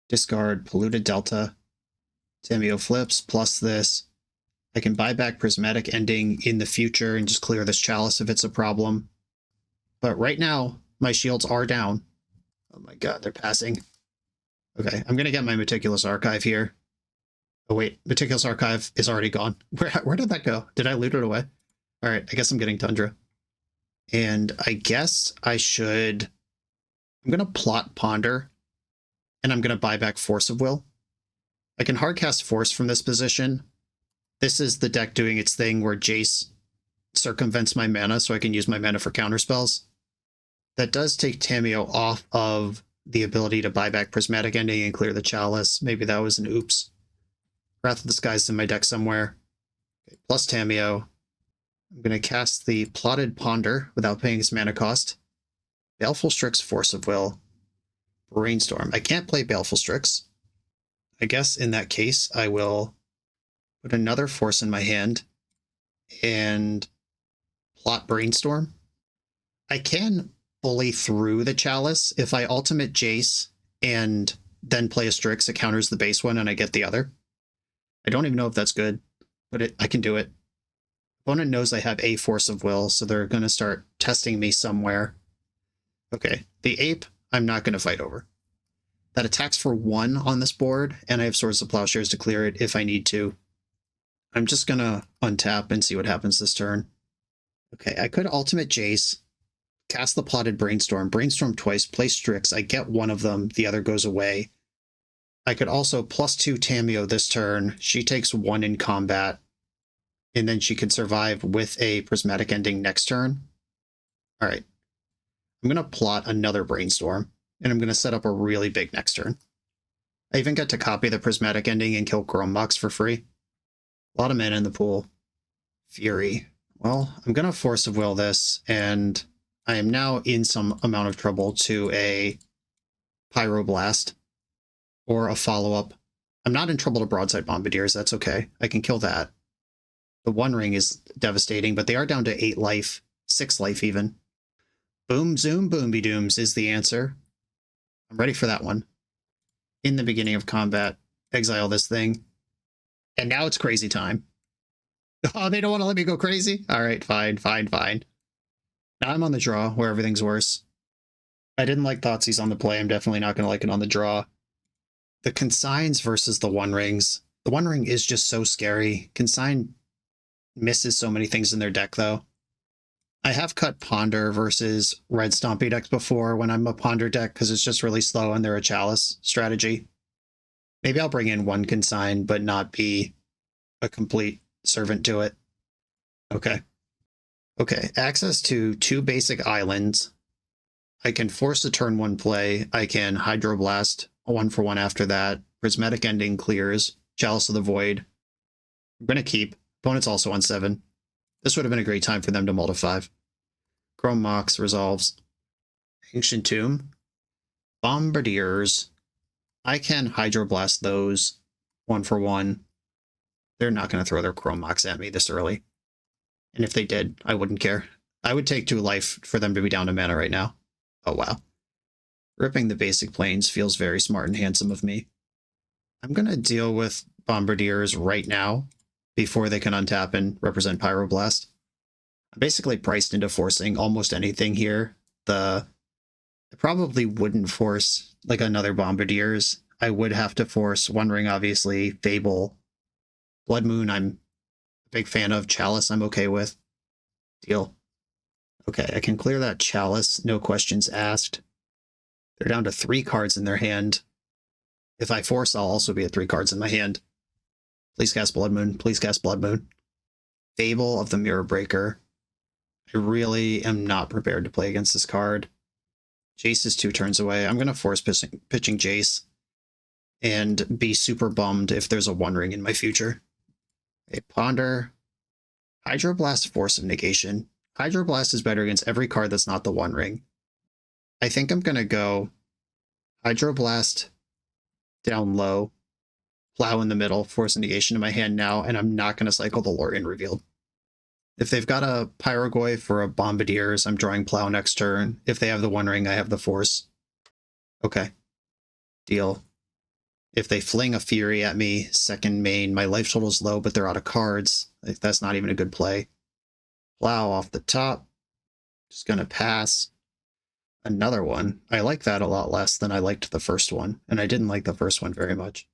Discard Polluted Delta. Tamiyo flips, plus this. I can buy back Prismatic Ending in the future and just clear this Chalice if it's a problem. But right now, my shields are down. Oh my god, they're passing. Okay, I'm gonna get my Meticulous Archive here. Oh wait, Meticulous Archive is already gone. Where did that go? Did I loot it away? Alright, I guess I'm getting Tundra. And I guess I should... I'm gonna plot Ponder, and I'm gonna buy back Force of Will. I can hardcast Force from this position. This is the deck doing its thing where Jace circumvents my mana so I can use my mana for counterspells. That does take Tamiyo off of the ability to buy back Prismatic Ending and clear the Chalice. Maybe that was an oops. Wrath of the Skies in my deck somewhere. Okay, plus Tamiyo. I'm going to cast the Plotted Ponder without paying its mana cost. Baleful Strix, Force of Will. Brainstorm. I can't play Baleful Strix. I guess in that case, I will put another Force in my hand and plot Brainstorm. I can bully through the Chalice. If I ultimate Jace and then play a Strix, it counters the base one and I get the other. I don't even know if that's good, but I can do it. Opponent knows I have a Force of Will, so they're going to start testing me somewhere. Okay, the Ape, I'm not going to fight over. That attacks for 1 on this board, and I have Swords of Plowshares to clear it if I need to. I'm just going to untap and see what happens this turn. Okay, I could ultimate Jace, cast the Plotted Brainstorm, Brainstorm twice, play Strix, I get one of them, the other goes away. I could also +2 Tamiyo this turn, she takes 1 in combat, and then she could survive with a Prismatic Ending next turn. Alright, I'm going to plot another Brainstorm, and I'm going to set up a really big next turn. I even get to copy the Prismatic Ending and kill Chrome Mox for free. A lot of mana in the pool. Fury. Well, I'm going to Force of Will this, and I am now in some amount of trouble to a Pyroblast or a follow-up. I'm not in trouble to Broadside Bombardiers, that's okay. I can kill that. The One Ring is devastating, but they are down to 8 life, 6 life even. Boom Zoom Boomby Dooms is the answer. I'm ready for that one. In the beginning of combat, exile this thing. And now it's crazy time. Oh, they don't want to let me go crazy? Alright, fine. Now I'm on the draw, where everything's worse. I didn't like Thoughtseize on the play, I'm definitely not going to like it on the draw. The Consigns versus the One Rings. The One Ring is just so scary. Consign misses so many things in their deck, though. I have cut Ponder versus Red Stompy decks before when I'm a Ponder deck because it's just really slow and they're a Chalice strategy. Maybe I'll bring in one Consign, but not be a complete servant to it. Okay. Okay, access to 2 basic islands. I can force a turn 1 play. I can Hydroblast 1-for-1 after that. Prismatic Ending clears. Chalice of the Void. I'm going to keep. Opponent's also on 7. This would have been a great time for them to mull to 5. Chrome Mox resolves. Ancient Tomb. Bombardiers. I can Hydroblast those 1-for-1. They're not going to throw their Chrome Mox at me this early. And if they did, I wouldn't care. I would take 2 life for them to be down to mana right now. Oh wow. Ripping the basic planes feels very smart and handsome of me. I'm going to deal with Bombardiers right now before they can untap and represent Pyroblast. I'm basically priced into forcing almost anything here. I probably wouldn't force like another Bombardiers. I would have to force One Ring, obviously, Fable, Blood Moon, I'm a big fan of. Chalice, I'm okay with. Deal. Okay, I can clear that Chalice, no questions asked. They're down to 3 cards in their hand. If I force, I'll also be at 3 cards in my hand. Please cast Blood Moon. Please cast Blood Moon. Fable of the Mirror Breaker. I really am not prepared to play against this card. Jace is 2 turns away. I'm going to force pitching Jace and be super bummed if there's a One Ring in my future. A Ponder. Hydroblast, Force of Negation. Hydroblast is better against every card that's not the One Ring. I think I'm going to go Hydroblast down low, Plow in the middle, Force of Negation in my hand now, and I'm not going to cycle the Lorien Revealed. If they've got a Pyrogoyf or a Bombardiers, I'm drawing Plow next turn. If they have the One Ring, I have the Force. Okay. Deal. If they fling a Fury at me, second main, my life total's low, but they're out of cards. That's not even a good play. Plow off the top. Just going to pass. Another one. I like that a lot less than I liked the first one, and I didn't like the first one very much.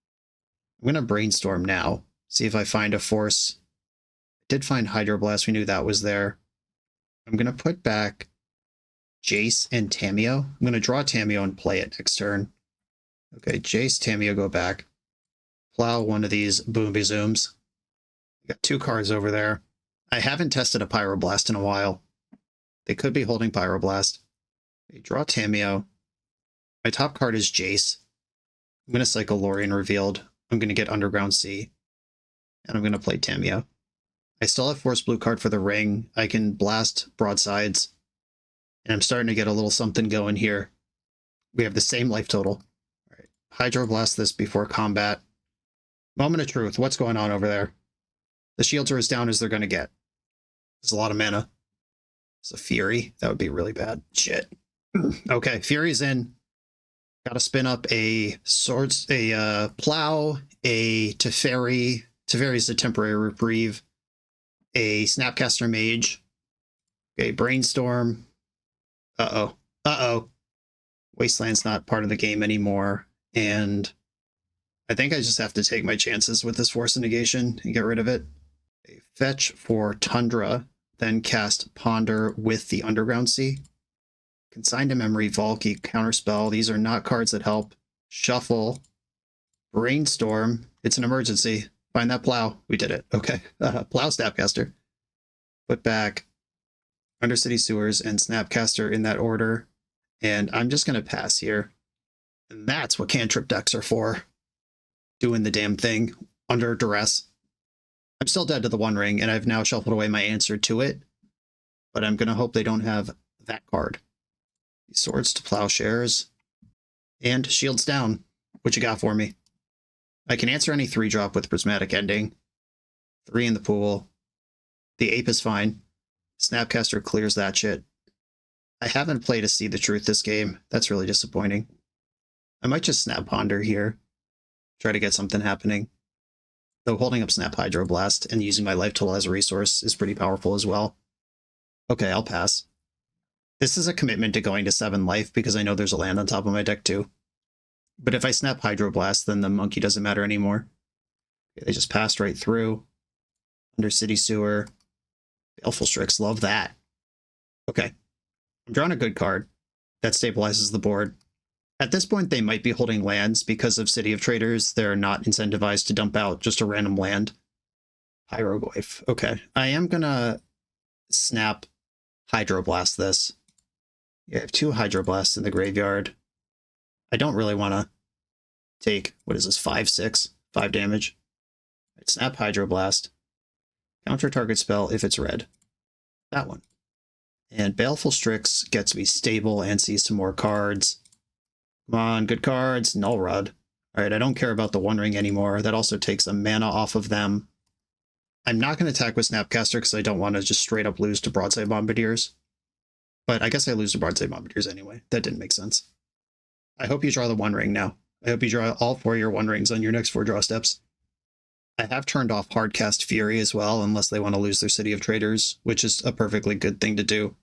I'm going to brainstorm now, see if I find a Force. I did find Hydroblast, we knew that was there. I'm going to put back Jace and Tamiyo. I'm going to draw Tamiyo and play it next turn. Okay, Jace, Tamiyo go back. Plow one of these Boomby Zooms. Got 2 cards over there. I haven't tested a Pyroblast in a while. They could be holding Pyroblast. Okay, draw Tamiyo. My top card is Jace. I'm going to cycle Lorien Revealed. I'm going to get Underground Sea. And I'm going to play Tamiyo. I still have Force Blue card for the ring. I can blast Broadsides. And I'm starting to get a little something going here. We have the same life total. All right, Hydroblast this before combat. Moment of truth. What's going on over there? The shields are as down as they're going to get. There's a lot of mana. It's a Fury. That would be really bad. Shit. Okay, Fury's in. Gotta spin up a Plow, a Teferi. Teferi's a temporary reprieve. A Snapcaster Mage. Okay, Brainstorm. Uh-oh. Uh-oh. Wasteland's not part of the game anymore. And I think I just have to take my chances with this Force of Negation and get rid of it. A fetch for Tundra, then cast Ponder with the Underground Sea. Consign to Memory, Valky, Counterspell. These are not cards that help. Shuffle. Brainstorm. It's an emergency. Find that Plow. We did it. Okay. Plow Snapcaster. Put back Undercity Sewers and Snapcaster in that order. And I'm just going to pass here. And that's what cantrip decks are for. Doing the damn thing under duress. I'm still dead to the One Ring, and I've now shuffled away my answer to it. But I'm going to hope they don't have that card. Swords to Plowshares. And Shields down. What you got for me? I can answer any 3-drop with Prismatic Ending. 3 in the pool. The Ape is fine. Snapcaster clears that shit. I haven't played a See the Truth this game. That's really disappointing. I might just Snap Ponder here. Try to get something happening. Though holding up Snap Hydroblast and using my life total as a resource is pretty powerful as well. Okay, I'll pass. This is a commitment to going to 7 life because I know there's a land on top of my deck too. But if I Snap Hydroblast, then the monkey doesn't matter anymore. Okay, they just passed right through. Undercity Sewer. Baleful Strix, love that. Okay. I'm drawing a good card. That stabilizes the board. At this point, they might be holding lands because of City of Traders. They're not incentivized to dump out just a random land. Pyrogoyf. Okay. I am going to Snap Hydroblast this. Yeah, I have 2 Hydroblasts in the graveyard. I don't really want to take, what is this, 5/6? 5 damage. Right, Snap Hydroblast. Counter target spell if it's red. That one. And Baleful Strix gets me stable and sees some more cards. Come on, good cards. Null Rod. Alright, I don't care about the One Ring anymore. That also takes a mana off of them. I'm not going to attack with Snapcaster because I don't want to just straight up lose to Broadside Bombardiers. But I guess I lose to Broadside Bombardiers anyway. That didn't make sense. I hope you draw the One Ring now. I hope you draw all 4 of your One Rings on your next 4 draw steps. I have turned off Hardcast Fury as well, unless they want to lose their City of Traders, which is a perfectly good thing to do.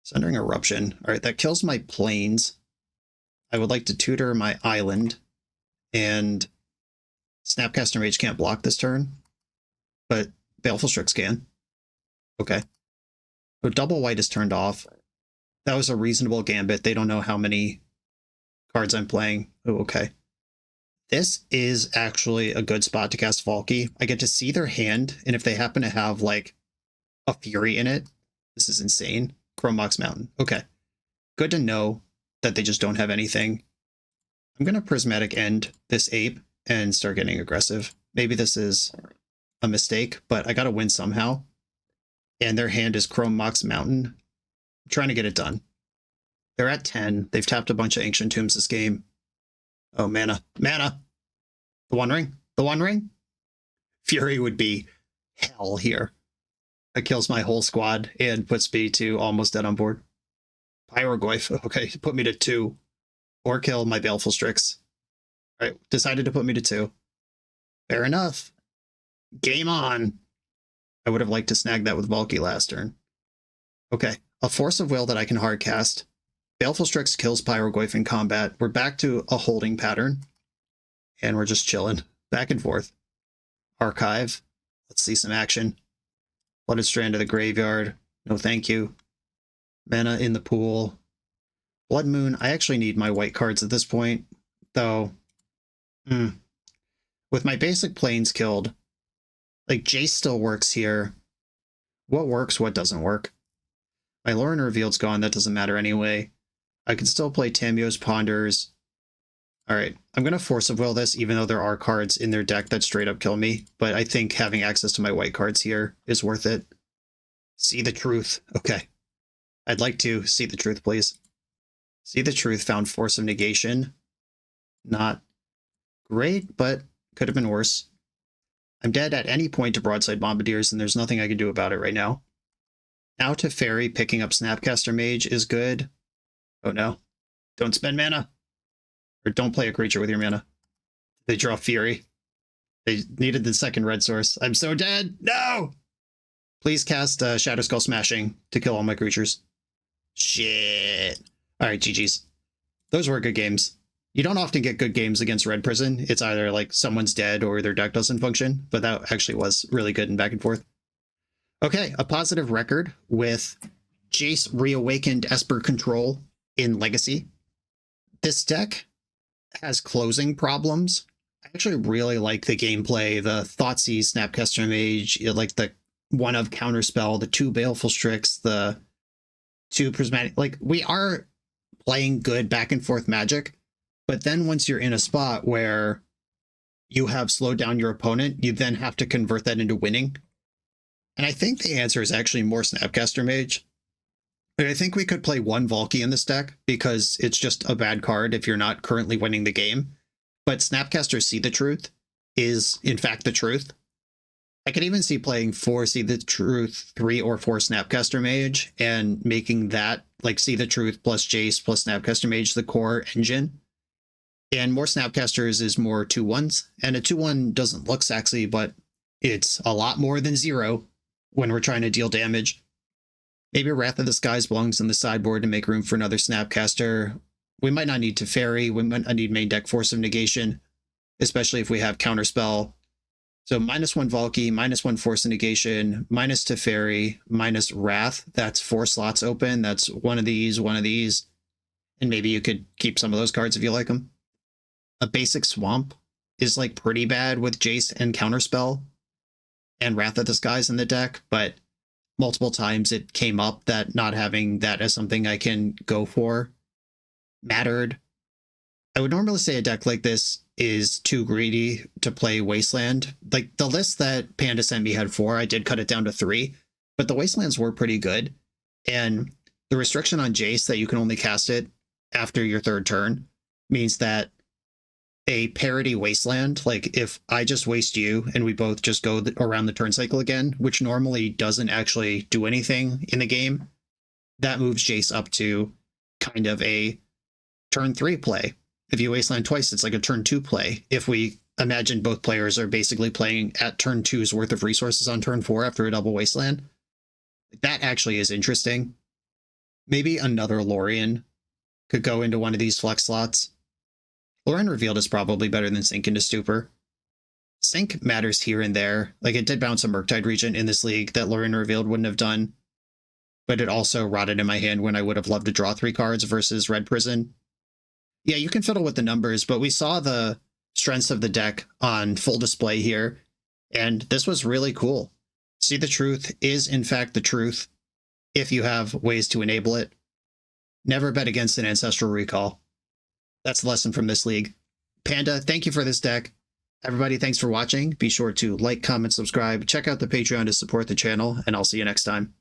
Sundering Eruption. All right, that kills my plains. I would like to tutor my island, and Snapcaster Mage can't block this turn, but Baleful Strix can. Okay. So double white is turned off. That was a reasonable gambit. They don't know how many cards I'm playing. Oh, okay. This is actually a good spot to cast Valky. I get to see their hand, and if they happen to have, like, a Fury in it, this is insane. Chrome Mox Mountain. Okay. Good to know that they just don't have anything. I'm going to Prismatic End this Ape and start getting aggressive. Maybe this is a mistake, but I got to win somehow. And their hand is Chrome Mox Mountain. I'm trying to get it done. They're at 10. They've tapped a bunch of Ancient Tombs this game. Oh, mana. Mana! The One Ring? The One Ring? Fury would be hell here. That kills my whole squad and puts me to almost dead on board. Pyroglyph. Okay, put me to 2. Or kill my Baleful Strix. Alright, decided to put me to 2. Fair enough. Game on. I would have liked to snag that with Valky last turn. Okay, a Force of Will that I can hardcast. Baleful Strix kills Pyroglyph in combat. We're back to a holding pattern. And we're just chilling. Back and forth. Archive. Let's see some action. Flooded Strand to the graveyard. No thank you. Mana in the pool. Blood Moon. I actually need my white cards at this point. Though, with my basic planes killed, like, Jace still works here. What works, what doesn't work? My Lore and Revealed's gone. That doesn't matter anyway. I can still play Tamio's Ponders. Alright, I'm going to Force of Will this, even though there are cards in their deck that straight up kill me. But I think having access to my white cards here is worth it. See the Truth. Okay. I'd like to see the Truth, please. See the Truth found Force of Negation. Not great, but could have been worse. I'm dead at any point to Broadside Bombardiers, and there's nothing I can do about it right now. Now to Fairy, picking up Snapcaster Mage is good. Oh no. Don't spend mana. Or don't play a creature with your mana. They draw Fury. They needed the second red source. I'm so dead. No! Please cast Shadow Skull Smashing to kill all my creatures. Shit. Alright, GG's. Those were good games. You don't often get good games against Red Prison. It's either like someone's dead or their deck doesn't function, but that actually was really good and back and forth. Okay, a positive record with Jace Reawakened Esper Control in Legacy. This deck has closing problems. I actually really like the gameplay, the Thoughtseize Snapcaster Mage, like the 1 of Counterspell, the 2 Baleful Strix, the 2 Prismatic. Like, we are playing good back and forth Magic, but then once you're in a spot where you have slowed down your opponent, you then have to convert that into winning. And I think the answer is actually more Snapcaster Mage. But I think we could play 1 Valky in this deck because it's just a bad card if you're not currently winning the game. But Snapcaster See the Truth is, in fact, the truth. I could even see playing 4 See the Truth, 3 or 4 Snapcaster Mage, and making that, like, See the Truth plus Jace plus Snapcaster Mage the core engine. And more Snapcasters is more 2-1s, and a 2-1 doesn't look sexy, but it's a lot more than 0 when we're trying to deal damage. Maybe Wrath of the Skies belongs in the sideboard to make room for another Snapcaster. We might not need to Fairy, we might not need main deck Force of Negation, especially if we have Counterspell. So -1 Valky, -1 Force of Negation, -2 Teferi, minus Wrath. That's 4 slots open. That's one of these, and maybe you could keep some of those cards if you like them. A basic Swamp is like pretty bad with Jace and Counterspell and Wrath of the Skies in the deck, but multiple times it came up that not having that as something I can go for mattered. I would normally say a deck like this is too greedy to play Wasteland. Like, the list that Panda sent me had 4. I did cut it down to 3, but the Wastelands were pretty good. And the restriction on Jace that you can only cast it after your 3rd turn means that a parity Wasteland, like if I just waste you and we both just go around the turn cycle again, which normally doesn't actually do anything in the game, that moves Jace up to kind of a turn 3 play. If you wasteland twice, it's like a turn 2 play. If we imagine both players are basically playing at turn 2's worth of resources on turn 4 after a double wasteland, that actually is interesting. Maybe another Lorien could go into one of these flex slots. Lorien Revealed is probably better than Sink into Stupor. Sink matters here and there. Like, it did bounce a Murktide Regent in this league that Lorien Revealed wouldn't have done, but it also rotted in my hand when I would have loved to draw 3 cards versus Red Prison. Yeah, you can fiddle with the numbers, but we saw the strengths of the deck on full display here, and this was really cool. See the truth is, in fact, the truth, if you have ways to enable it. Never bet against an Ancestral Recall. That's the lesson from this league. Panda, thank you for this deck. Everybody, thanks for watching. Be sure to like, comment, subscribe, check out the Patreon to support the channel, and I'll see you next time.